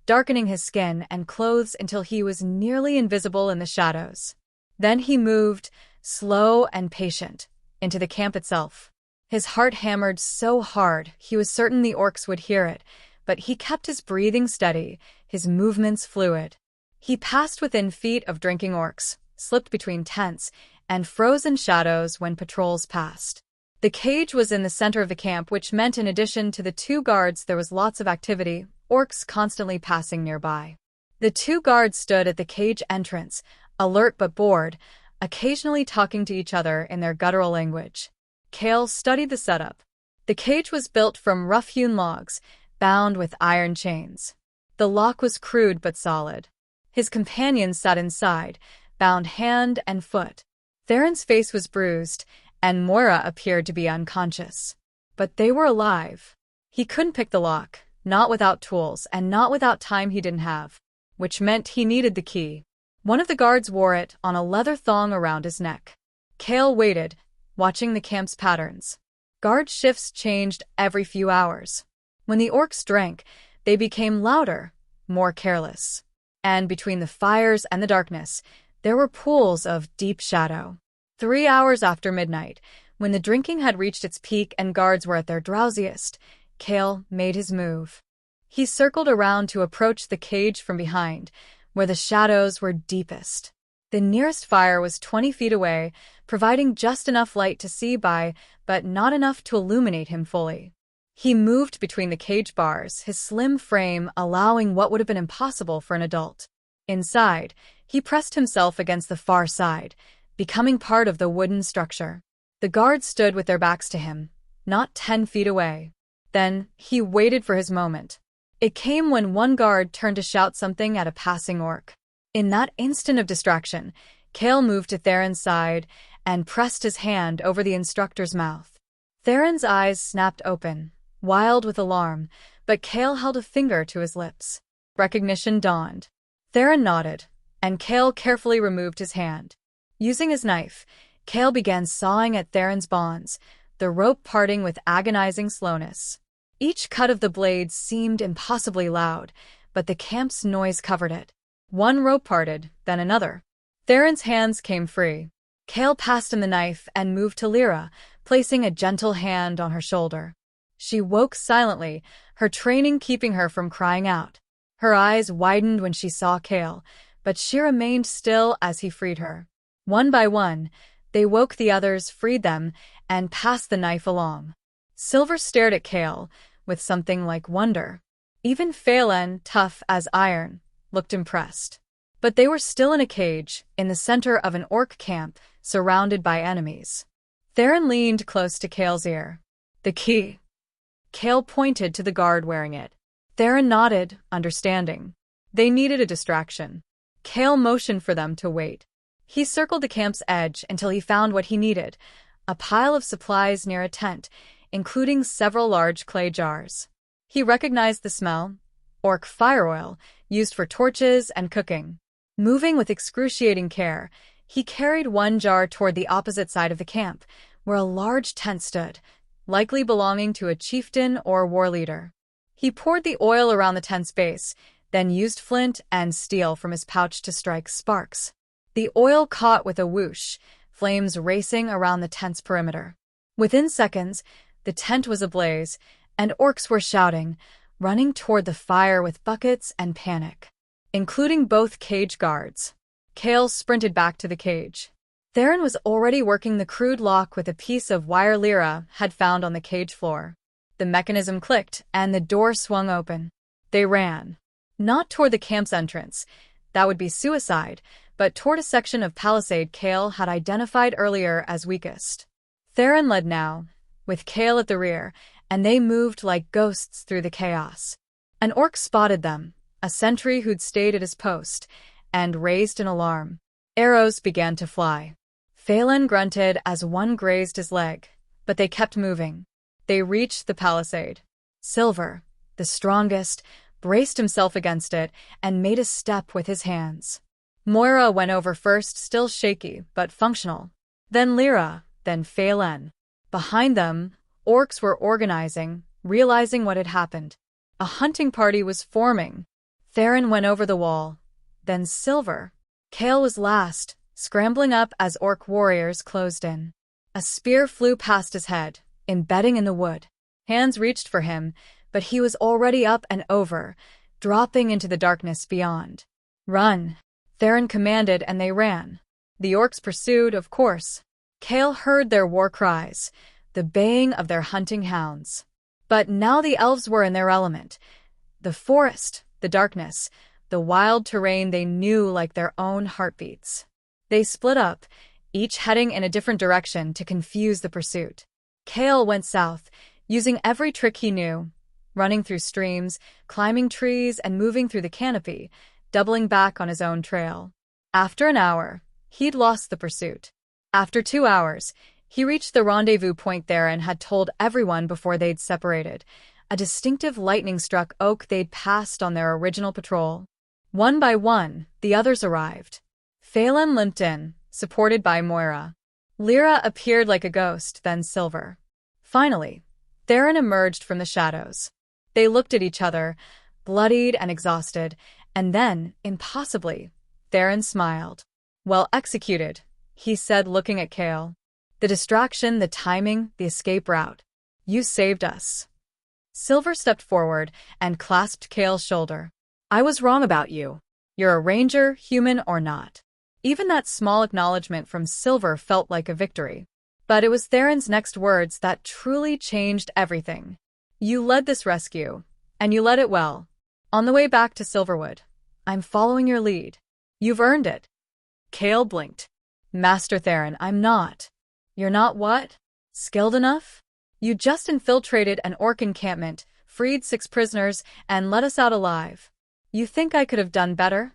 darkening his skin and clothes until he was nearly invisible in the shadows. Then he moved, slow and patient, into the camp itself. His heart hammered so hard he was certain the orcs would hear it, but he kept his breathing steady, his movements fluid. He passed within feet of drinking orcs, slipped between tents, and frozen shadows when patrols passed. The cage was in the center of the camp, which meant in addition to the two guards there was lots of activity, orcs constantly passing nearby. The two guards stood at the cage entrance, alert but bored, occasionally talking to each other in their guttural language. Kael studied the setup. The cage was built from rough-hewn logs, bound with iron chains. The lock was crude but solid. His companions sat inside, bound hand and foot. Theron's face was bruised, and Moira appeared to be unconscious. But they were alive. He couldn't pick the lock, not without tools and not without time he didn't have, which meant he needed the key. One of the guards wore it on a leather thong around his neck. Kael waited, watching the camp's patterns. Guard shifts changed every few hours. When the orcs drank, they became louder, more careless. And between the fires and the darkness, there were pools of deep shadow. 3 hours after midnight, when the drinking had reached its peak and guards were at their drowsiest, Kael made his move. He circled around to approach the cage from behind, where the shadows were deepest. The nearest fire was 20 feet away, providing just enough light to see by, but not enough to illuminate him fully. He moved between the cage bars, his slim frame allowing what would have been impossible for an adult. Inside, he pressed himself against the far side, becoming part of the wooden structure. The guards stood with their backs to him, not 10 feet away. Then, he waited for his moment. It came when one guard turned to shout something at a passing orc. In that instant of distraction, Kael moved to Theron's side and pressed his hand over the instructor's mouth. Theron's eyes snapped open, wild with alarm, but Kael held a finger to his lips. Recognition dawned. Theron nodded, and Kael carefully removed his hand. Using his knife, Kael began sawing at Theron's bonds, the rope parting with agonizing slowness. Each cut of the blade seemed impossibly loud, but the camp's noise covered it. One rope parted, then another. Theron's hands came free. Kael passed him the knife and moved to Lyra, placing a gentle hand on her shoulder. She woke silently, her training keeping her from crying out. Her eyes widened when she saw Kael, but she remained still as he freed her. One by one, they woke the others, freed them, and passed the knife along. Silver stared at Kael with something like wonder. Even Phelan, tough as iron, looked impressed. But they were still in a cage, in the center of an orc camp, surrounded by enemies. Theron leaned close to Kael's ear. The key. Kael pointed to the guard wearing it. Theron nodded, understanding. They needed a distraction. Kael motioned for them to wait. He circled the camp's edge until he found what he needed, a pile of supplies near a tent, including several large clay jars. He recognized the smell, orc fire oil, used for torches and cooking. Moving with excruciating care, he carried one jar toward the opposite side of the camp, where a large tent stood, likely belonging to a chieftain or war leader. He poured the oil around the tent's base, then used flint and steel from his pouch to strike sparks. The oil caught with a whoosh, flames racing around the tent's perimeter. Within seconds, the tent was ablaze, and orcs were shouting, running toward the fire with buckets and panic, including both cage guards. Kael sprinted back to the cage. Theron was already working the crude lock with a piece of wire Lyra had found on the cage floor. The mechanism clicked, and the door swung open. They ran. Not toward the camp's entrance. That would be suicide, but toward a section of palisade Kael had identified earlier as weakest. Theron led now, with Kael at the rear, and they moved like ghosts through the chaos. An orc spotted them, a sentry who'd stayed at his post, and raised an alarm. Arrows began to fly. Phelan grunted as one grazed his leg, but they kept moving. They reached the palisade. Silver, the strongest, braced himself against it and made a step with his hands. Moira went over first, still shaky but functional. Then Lyra, then Phelan. Behind them, orcs were organizing, realizing what had happened. A hunting party was forming. Theron went over the wall. Then Silver. Kael was last, scrambling up as orc warriors closed in. A spear flew past his head, embedding in the wood. Hands reached for him, but he was already up and over, dropping into the darkness beyond. "Run!" Theron commanded, and they ran. The orcs pursued, of course. Kael heard their war cries, the baying of their hunting hounds. But now the elves were in their element. The forest, the darkness, the wild terrain they knew like their own heartbeats. They split up, each heading in a different direction to confuse the pursuit. Kael went south, using every trick he knew, running through streams, climbing trees, and moving through the canopy, doubling back on his own trail. After an hour, he'd lost the pursuit. After 2 hours, he reached the rendezvous point there and had told everyone before they'd separated, a distinctive lightning-struck oak they'd passed on their original patrol. One by one, the others arrived. Phelan limped in, supported by Moira. Lyra appeared like a ghost, then Silver. Finally, Theron emerged from the shadows. They looked at each other, bloodied and exhausted, and then, impossibly, Theron smiled. "Well executed," he said, looking at Kael. "The distraction, the timing, the escape route. You saved us." Silver stepped forward and clasped Kael's shoulder. "I was wrong about you. You're a ranger, human or not." Even that small acknowledgement from Silver felt like a victory. But it was Theron's next words that truly changed everything. "You led this rescue, and you led it well. On the way back to Silverwood, I'm following your lead. You've earned it." Kael blinked. "Master Theron, I'm not." "You're not what? Skilled enough? You just infiltrated an orc encampment, freed 6 prisoners, and let us out alive. You think I could have done better?"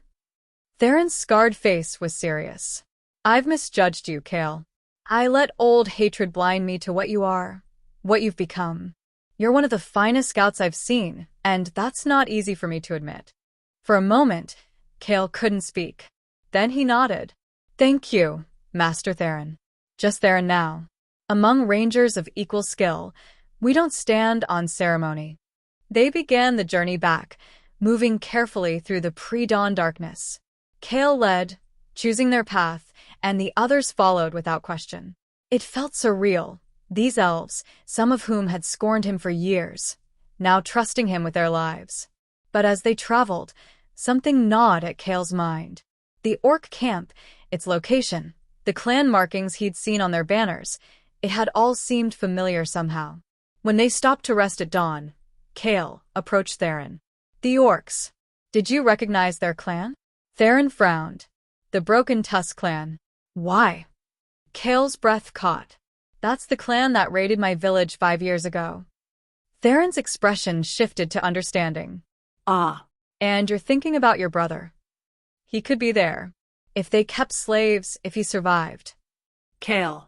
Theron's scarred face was serious. "I've misjudged you, Kael. I let old hatred blind me to what you are, what you've become. You're one of the finest scouts I've seen, and that's not easy for me to admit." For a moment, Kael couldn't speak. Then he nodded. "Thank you, Master Theron." Just Theron now. Among rangers of equal skill, we don't stand on ceremony. They began the journey back, moving carefully through the pre-dawn darkness. Kael led, choosing their path, and the others followed without question. It felt surreal, these elves, some of whom had scorned him for years, now trusting him with their lives. But as they traveled, something gnawed at Kael's mind. The orc camp, its location, the clan markings he'd seen on their banners, it had all seemed familiar somehow. When they stopped to rest at dawn, Kael approached Theron. "The Orcs. Did you recognize their clan?" Theron frowned. "The Broken Tusk clan." "Why?" Kael's breath caught. "That's the clan that raided my village 5 years ago." Theron's expression shifted to understanding. "Ah. "And you're thinking about your brother. He could be there. If they kept slaves, if he survived." Kael."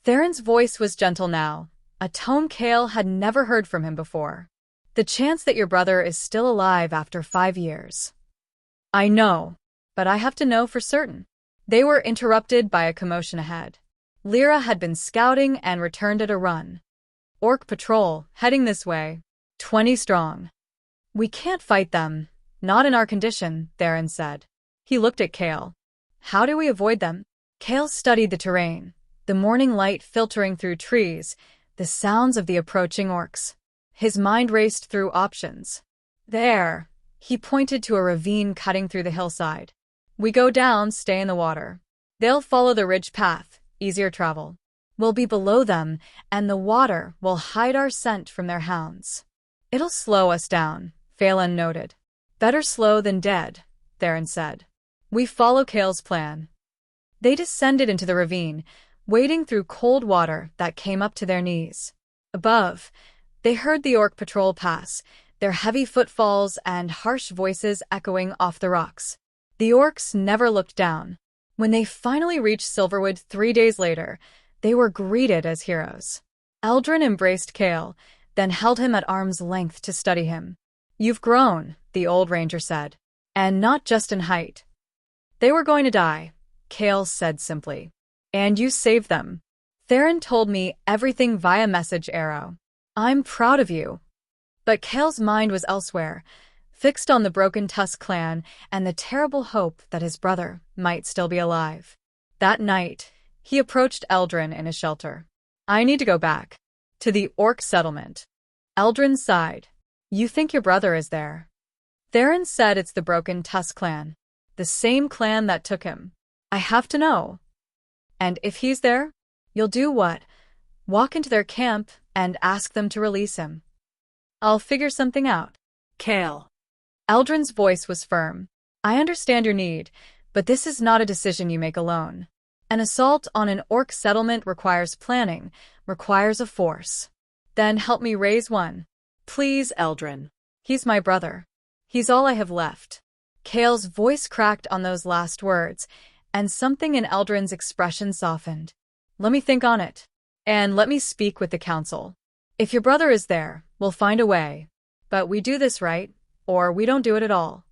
Theron's voice was gentle now, a tone Kael had never heard from him before. "The chance that your brother is still alive after 5 years." "I know, but I have to know for certain." They were interrupted by a commotion ahead. Lyra had been scouting and returned at a run. "Orc patrol, heading this way. 20 strong." "We can't fight them," Not in our condition, Theron said. He looked at Kael. How do we avoid them? Kael studied the terrain, the morning light filtering through trees, the sounds of the approaching orcs. His mind raced through options. There, he pointed to a ravine cutting through the hillside. We go down, stay in the water. They'll follow the ridge path, easier travel. We'll be below them, and the water will hide our scent from their hounds. It'll slow us down, Phelan noted. Better slow than dead, Theron said. We follow Kael's plan. They descended into the ravine, wading through cold water that came up to their knees. Above, they heard the orc patrol pass, their heavy footfalls and harsh voices echoing off the rocks. The orcs never looked down. When they finally reached Silverwood 3 days later, they were greeted as heroes. Eldrin embraced Kael, then held him at arm's length to study him. You've grown, the old ranger said. And not just in height. They were going to die, Kael said simply. And you saved them. Theron told me everything via message arrow. I'm proud of you. But Kael's mind was elsewhere, fixed on the Broken Tusk clan and the terrible hope that his brother might still be alive. That night, he approached Eldrin in his shelter. I need to go back. To the orc settlement. Eldrin sighed. You think your brother is there? Theron said it's the Broken Tusk clan. The same clan that took him. I have to know. And if he's there, you'll do what? Walk into their camp and ask them to release him. I'll figure something out. Kael. Eldrin's voice was firm. I understand your need, but this is not a decision you make alone. An assault on an orc settlement requires planning, requires a force. Then help me raise one. Please, Eldrin. He's my brother. He's all I have left. Kael's voice cracked on those last words, and something in Eldrin's expression softened. Let me think on it. And let me speak with the council. If your brother is there, we'll find a way. But we do this right, or we don't do it at all.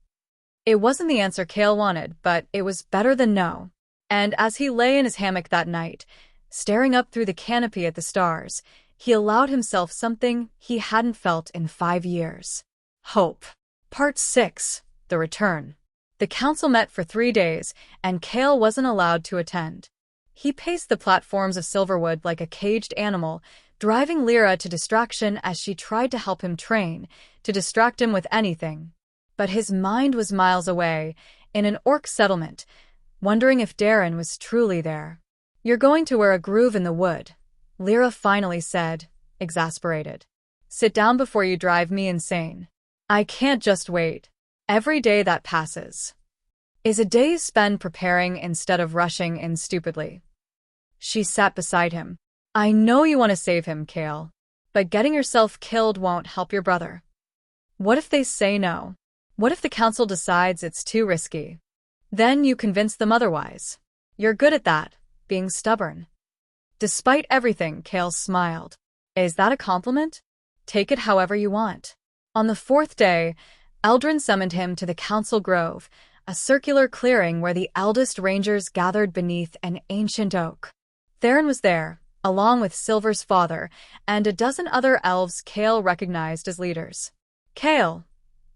It wasn't the answer Kael wanted, but it was better than no. And as he lay in his hammock that night, staring up through the canopy at the stars, he allowed himself something he hadn't felt in 5 years. Hope. Part 6. The Return. The council met for 3 days, and Kael wasn't allowed to attend. He paced the platforms of Silverwood like a caged animal, driving Lyra to distraction as she tried to help him train, to distract him with anything. But his mind was miles away, in an orc settlement, wondering if Darren was truly there. You're going to wear a groove in the wood, Lyra finally said, exasperated. Sit down before you drive me insane. I can't just wait. Every day that passes is a day spent preparing instead of rushing in stupidly. She sat beside him. I know you want to save him, Kael, but getting yourself killed won't help your brother. What if they say no? What if the council decides it's too risky? Then you convince them otherwise. You're good at that, being stubborn. Despite everything, Kael smiled. Is that a compliment? Take it however you want. On the 4th day, Eldrin summoned him to the council grove, a circular clearing where the eldest rangers gathered beneath an ancient oak. Theron was there, along with Silver's father, and a dozen other elves Kael recognized as leaders. Kael,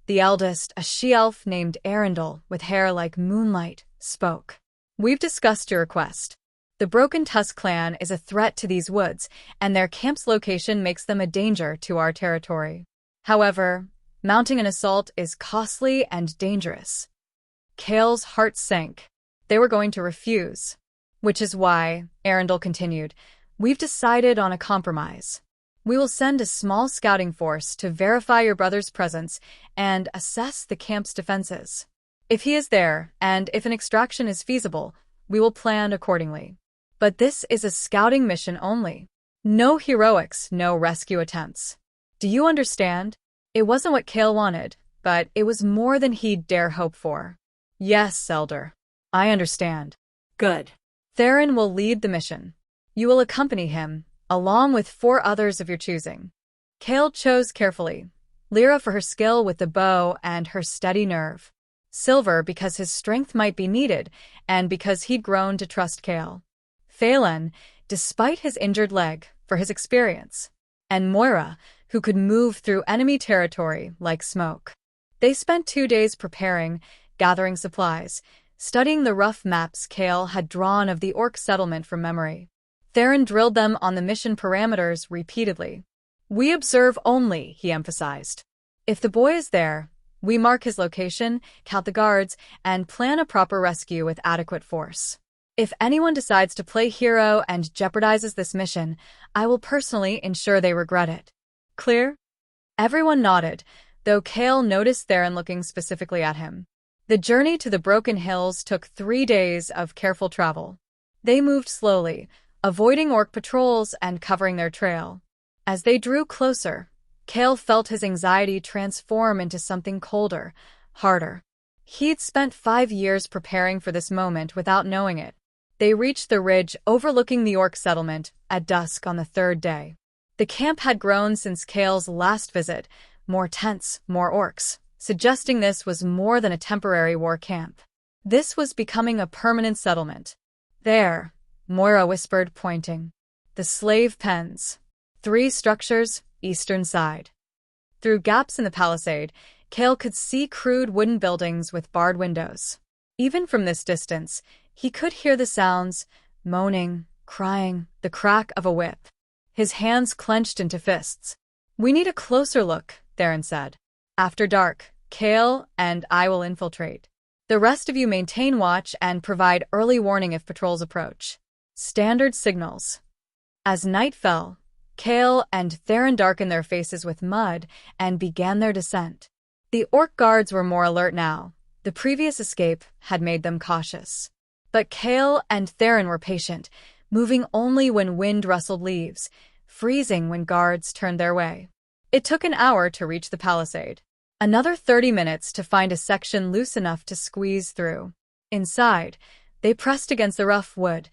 the eldest, a she-elf named Arundel with hair like moonlight, spoke. We've discussed your request. The Broken Tusk clan is a threat to these woods, and their camp's location makes them a danger to our territory. However, mounting an assault is costly and dangerous. Kael's heart sank. They were going to refuse. Which is why, Arundel continued, we've decided on a compromise. We will send a small scouting force to verify your brother's presence and assess the camp's defenses. If he is there, and if an extraction is feasible, we will plan accordingly. But this is a scouting mission only. No heroics, no rescue attempts. Do you understand? It wasn't what Kael wanted, but it was more than he'd dare hope for. Yes, Elder. I understand. Good. Theron will lead the mission. You will accompany him, along with 4 others of your choosing. Kael chose carefully. Lyra for her skill with the bow and her steady nerve. Silver because his strength might be needed, and because he'd grown to trust Kael. Phelan, despite his injured leg, for his experience. And Moira, who could move through enemy territory like smoke. They spent 2 days preparing, gathering supplies, studying the rough maps Kael had drawn of the Orc settlement from memory. Theron drilled them on the mission parameters repeatedly. "We observe only," he emphasized. "If the boy is there, we mark his location, count the guards, and plan a proper rescue with adequate force. If anyone decides to play hero and jeopardizes this mission, I will personally ensure they regret it. Clear?" Everyone nodded, though Kael noticed Theron looking specifically at him. The journey to the Broken Hills took 3 days of careful travel. They moved slowly, avoiding Orc patrols and covering their trail. As they drew closer, Kael felt his anxiety transform into something colder, harder. He'd spent 5 years preparing for this moment without knowing it. They reached the ridge overlooking the Orc settlement at dusk on the third day. The camp had grown since Kael's last visit, more tents, more Orcs, suggesting this was more than a temporary war camp. This was becoming a permanent settlement. "There," Moira whispered, pointing. "The slave pens. 3 structures, eastern side." Through gaps in the palisade, Kael could see crude wooden buildings with barred windows. Even from this distance, he could hear the sounds, moaning, crying, the crack of a whip. His hands clenched into fists. "We need a closer look," Theron said. "After dark, Kael and I will infiltrate. The rest of you maintain watch and provide early warning if patrols approach." Standard signals. As night fell, Kael and Theron darkened their faces with mud and began their descent. The Orc guards were more alert now. The previous escape had made them cautious. But Kael and Theron were patient, moving only when wind rustled leaves, freezing when guards turned their way. It took an hour to reach the palisade. Another 30 minutes to find a section loose enough to squeeze through. Inside, they pressed against the rough wood,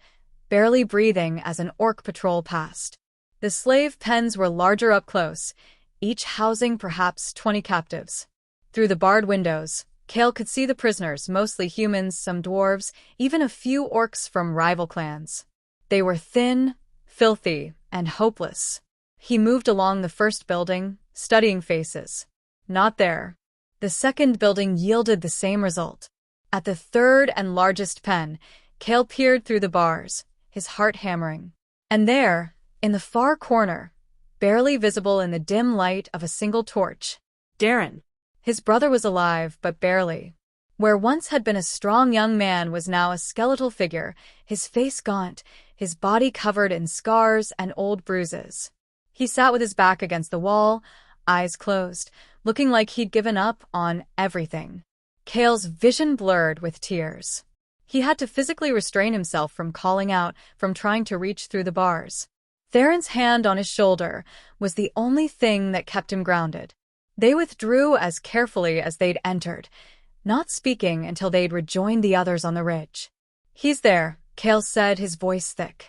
barely breathing as an Orc patrol passed. The slave pens were larger up close, each housing perhaps 20 captives. Through the barred windows, Kael could see the prisoners, mostly humans, some dwarves, even a few Orcs from rival clans. They were thin, filthy, and hopeless. He moved along the first building, studying faces. Not there. The second building yielded the same result. At the third and largest pen, Kael peered through the bars, his heart hammering. And there, in the far corner, barely visible in the dim light of a single torch, Darren. His brother was alive, but barely. Where once had been a strong young man was now a skeletal figure, his face gaunt, his body covered in scars and old bruises. He sat with his back against the wall, eyes closed, looking like he'd given up on everything. Kael's vision blurred with tears. He had to physically restrain himself from calling out, from trying to reach through the bars. Theron's hand on his shoulder was the only thing that kept him grounded. They withdrew as carefully as they'd entered, not speaking until they'd rejoined the others on the ridge. "He's there," Kael said, his voice thick.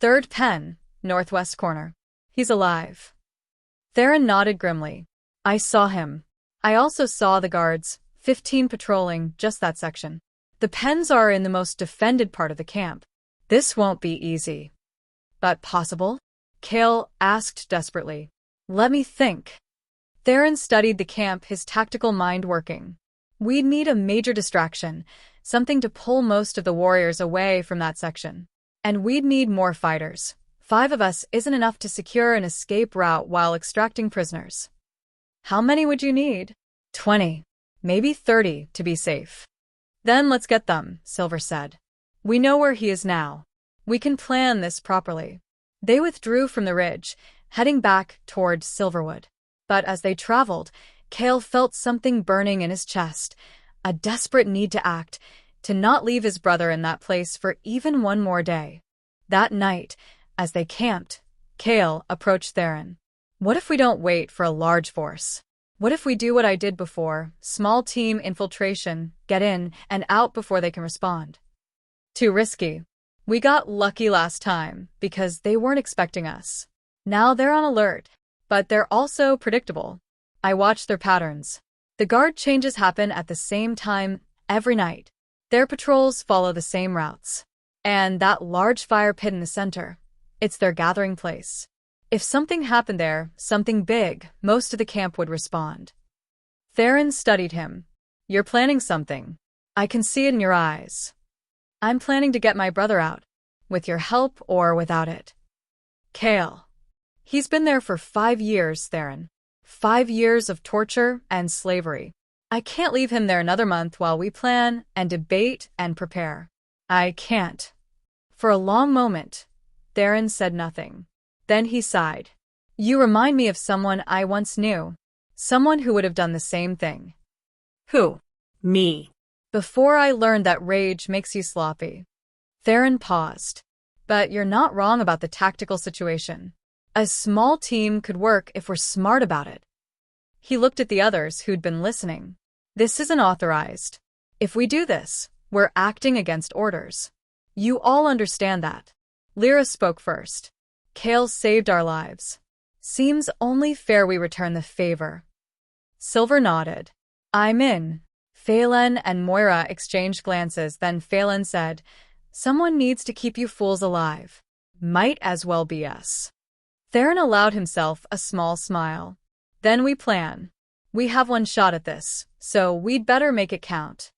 "Third pen, northwest corner. He's alive." Theron nodded grimly. "I saw him. I also saw the guards, 15 patrolling just that section. The pens are in the most defended part of the camp. This won't be easy." "But possible?" Kael asked desperately. "Let me think." Theron studied the camp, his tactical mind working. "We'd need a major distraction, something to pull most of the warriors away from that section. And we'd need more fighters. 5 of us isn't enough to secure an escape route while extracting prisoners." "How many would you need?" 20, maybe 30 to be safe." "Then let's get them," Silver said. "We know where he is now. We can plan this properly." They withdrew from the ridge, heading back toward Silverwood. But as they traveled, Kael felt something burning in his chest, a desperate need to act, to not leave his brother in that place for even one more day. That night, as they camped, Kael approached Theron. "What if we don't wait for a large force? What if we do what I did before, small team infiltration, get in and out before they can respond?" "Too risky. We got lucky last time, because they weren't expecting us. Now they're on alert. But they're also predictable. I watch their patterns. The guard changes happen at the same time every night. Their patrols follow the same routes. And that large fire pit in the center, it's their gathering place. If something happened there, something big, most of the camp would respond." Theron studied him. You're planning something. I can see it in your eyes. I'm planning to get my brother out, with your help or without it. Kael. He's been there for 5 years, Theron. 5 years of torture and slavery. I can't leave him there another month while we plan and debate and prepare. I can't. For a long moment, Theron said nothing. Then he sighed. You remind me of someone I once knew. Someone who would have done the same thing. Who? Me. Before I learned that rage makes you sloppy. Theron paused. But you're not wrong about the tactical situation. A small team could work if we're smart about it. He looked at the others who'd been listening. This isn't authorized. If we do this, we're acting against orders. You all understand that. Lyra spoke first. Kael saved our lives. Seems only fair we return the favor. Silver nodded. I'm in. Phelan and Moira exchanged glances, then Phelan said, Someone needs to keep you fools alive. Might as well be us. Theron allowed himself a small smile. Then we plan. We have one shot at this, so we'd better make it count.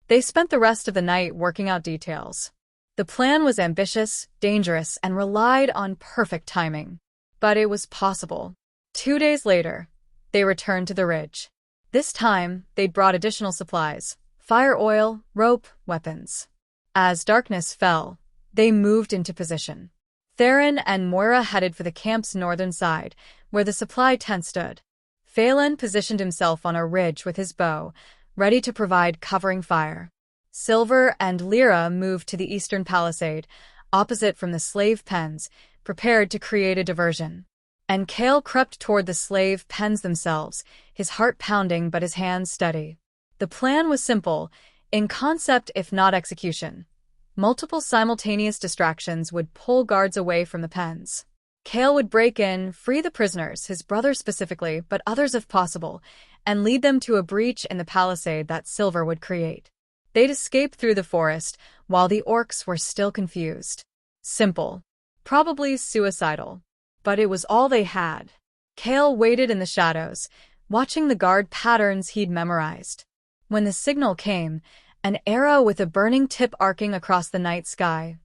They spent the rest of the night working out details. The plan was ambitious, dangerous, and relied on perfect timing. But it was possible. 2 days later, they returned to the ridge. This time, they'd brought additional supplies: fire oil, rope, weapons. As darkness fell, they moved into position. Theron and Moira headed for the camp's northern side, where the supply tent stood. Phelan positioned himself on a ridge with his bow, ready to provide covering fire. Silver and Lyra moved to the eastern palisade, opposite from the slave pens, prepared to create a diversion. And Kael crept toward the slave pens themselves, his heart pounding but his hands steady. The plan was simple, in concept if not execution. Multiple simultaneous distractions would pull guards away from the pens. Kael would break in, free the prisoners, his brother specifically, but others if possible, and lead them to a breach in the palisade that Silver would create. They'd escape through the forest, while the orcs were still confused. Simple. Probably suicidal. But it was all they had. Kael waited in the shadows, watching the guard patterns he'd memorized. When the signal came, an arrow with a burning tip arcing across the night sky,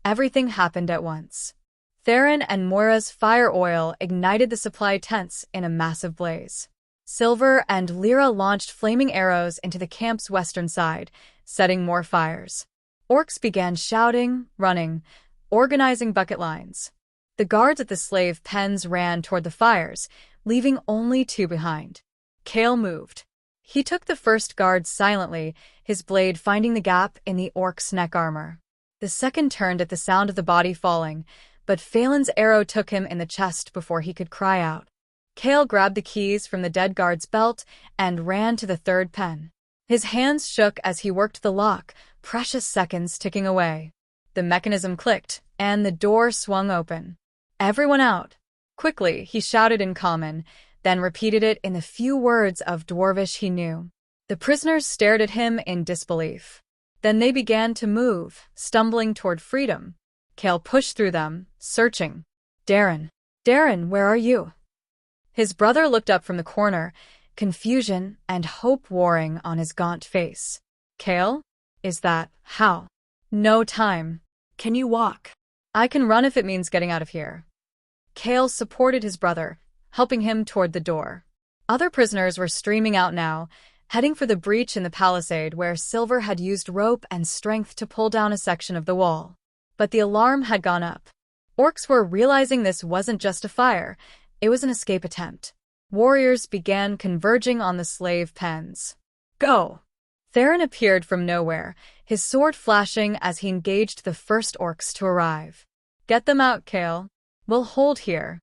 everything happened at once. Theron and Moira's fire oil ignited the supply tents in a massive blaze. Silver and Lyra launched flaming arrows into the camp's western side, setting more fires. Orcs began shouting, running, organizing bucket lines. The guards at the slave pens ran toward the fires, leaving only 2 behind. Kael moved. He took the first guard silently, his blade finding the gap in the orc's neck armor. The second turned at the sound of the body falling, but Phelan's arrow took him in the chest before he could cry out. Kael grabbed the keys from the dead guard's belt and ran to the third pen. His hands shook as he worked the lock, precious seconds ticking away. The mechanism clicked, and the door swung open. Everyone out. Quickly, he shouted in Common, then repeated it in the few words of Dwarvish he knew. The prisoners stared at him in disbelief. Then they began to move, stumbling toward freedom. Kael pushed through them, searching. Darren, where are you? His brother looked up from the corner, confusion and hope warring on his gaunt face. Kael? Is that how? No time. Can you walk? I can run if it means getting out of here. Kael supported his brother, helping him toward the door. Other prisoners were streaming out now, heading for the breach in the palisade where Silver had used rope and strength to pull down a section of the wall. But the alarm had gone up. Orcs were realizing this wasn't just a fire, it was an escape attempt. Warriors began converging on the slave pens. Go! Theron appeared from nowhere, his sword flashing as he engaged the first orcs to arrive. Get them out, Kael. We'll hold here.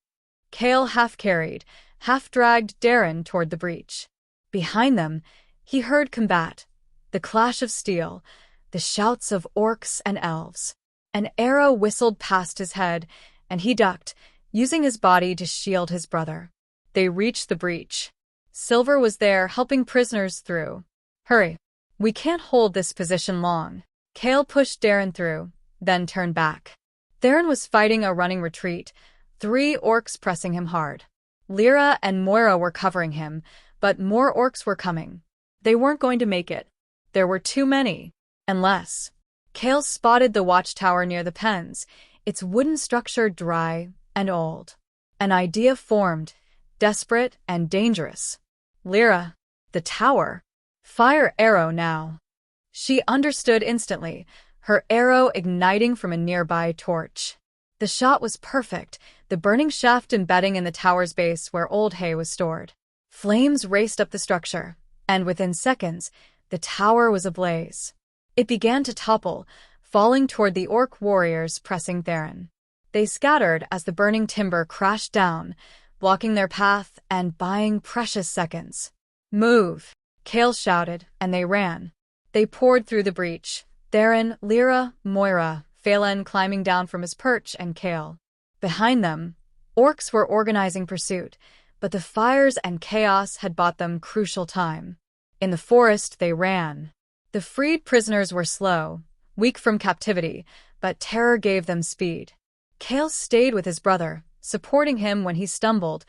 Kael half-carried, half-dragged Darren toward the breach. Behind them, he heard combat, the clash of steel, the shouts of orcs and elves. An arrow whistled past his head, and he ducked, using his body to shield his brother. They reached the breach. Silver was there, helping prisoners through. Hurry. We can't hold this position long. Kael pushed Darren through, then turned back. Darren was fighting a running retreat, 3 orcs pressing him hard. Lyra and Moira were covering him, But more orcs were coming. They weren't going to make it. There were too many. Unless. Kael spotted the watchtower near the pens, its wooden structure dry and old. An idea formed, desperate and dangerous. Lyra, the tower. Fire arrow now. She understood instantly, her arrow igniting from a nearby torch. The shot was perfect, the burning shaft embedding in the tower's base where old hay was stored. Flames raced up the structure, and within seconds, the tower was ablaze. It began to topple, falling toward the orc warriors pressing Theron. They scattered as the burning timber crashed down, blocking their path and buying precious seconds. "Move!" Kael shouted, and they ran. They poured through the breach. Theron, Lyra, Moira, Phelan climbing down from his perch, and Kael. Behind them, orcs were organizing pursuit, but the fires and chaos had bought them crucial time. In the forest, they ran. The freed prisoners were slow, weak from captivity, but terror gave them speed. Kael stayed with his brother, supporting him when he stumbled,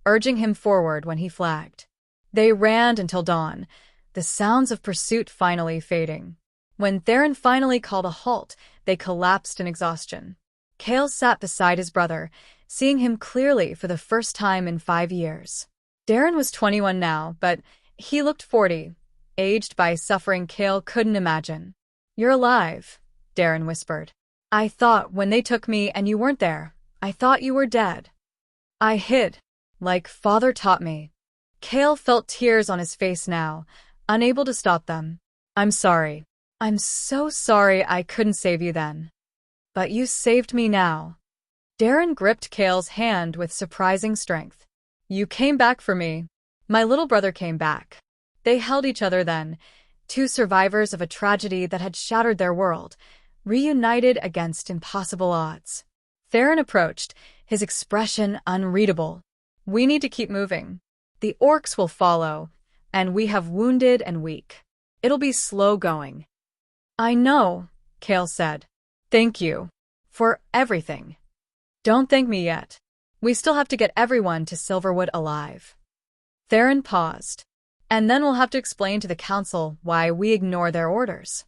urging him forward when he flagged. They ran until dawn, the sounds of pursuit finally fading. When Theron finally called a halt, they collapsed in exhaustion. Kael sat beside his brother, seeing him clearly for the first time in 5 years. Darren was 21 now, but he looked 40, aged by suffering Kael couldn't imagine. "You're alive," Darren whispered. "I thought when they took me and you weren't there, I thought you were dead." "I hid, like father taught me." Kael felt tears on his face now, unable to stop them. "I'm sorry. I'm so sorry I couldn't save you then. But you saved me now." Darren gripped Kael's hand with surprising strength. "You came back for me. My little brother came back." They held each other then, two survivors of a tragedy that had shattered their world, reunited against impossible odds. Theron approached, his expression unreadable. "We need to keep moving. The orcs will follow, and we have wounded and weak. It'll be slow going." "I know," Kael said. "Thank you. For everything." "Don't thank me yet. We still have to get everyone to Silverwood alive." Theron paused. "And then we'll have to explain to the council why we ignore their orders."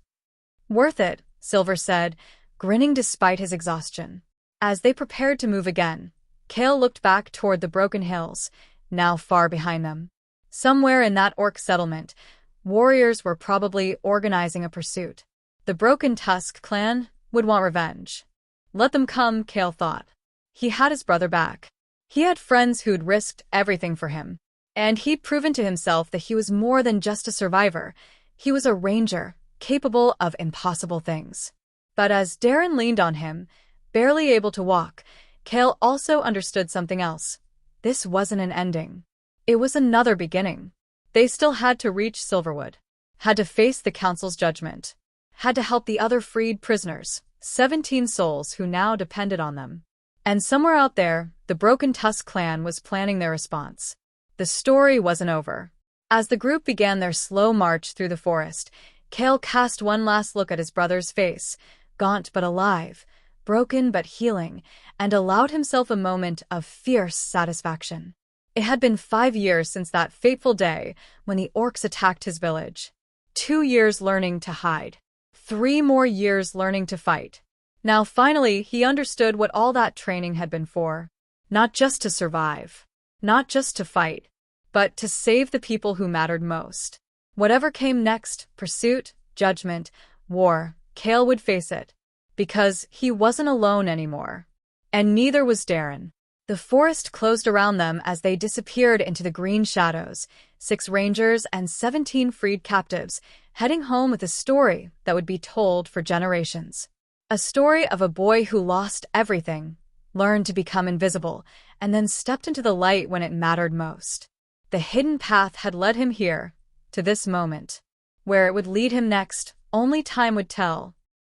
"Worth it," Silver said, grinning despite his exhaustion. As they prepared to move again, Kael looked back toward the broken hills, now far behind them. Somewhere in that orc settlement, warriors were probably organizing a pursuit. The Broken Tusk clan would want revenge. Let them come, Kael thought. He had his brother back. He had friends who'd risked everything for him. And he'd proven to himself that he was more than just a survivor. He was a ranger, capable of impossible things. But as Darren leaned on him, barely able to walk, Kael also understood something else. This wasn't an ending. It was another beginning. They still had to reach Silverwood, had to face the council's judgment, had to help the other freed prisoners, 17 souls who now depended on them. And somewhere out there, the Broken Tusk clan was planning their response. The story wasn't over. As the group began their slow march through the forest, Kael cast one last look at his brother's face, gaunt but alive, broken but healing, and allowed himself a moment of fierce satisfaction. It had been 5 years since that fateful day when the orcs attacked his village. 2 years learning to hide. 3 more years learning to fight. Now finally he understood what all that training had been for. Not just to survive. Not just to fight. But to save the people who mattered most. Whatever came next, pursuit, judgment, war, Kael would face it. Because he wasn't alone anymore. And neither was Darren. The forest closed around them as they disappeared into the green shadows, 6 rangers and 17 freed captives, heading home with a story that would be told for generations. A story of a boy who lost everything, learned to become invisible, and then stepped into the light when it mattered most. The hidden path had led him here, to this moment. Where it would lead him next, only time would tell.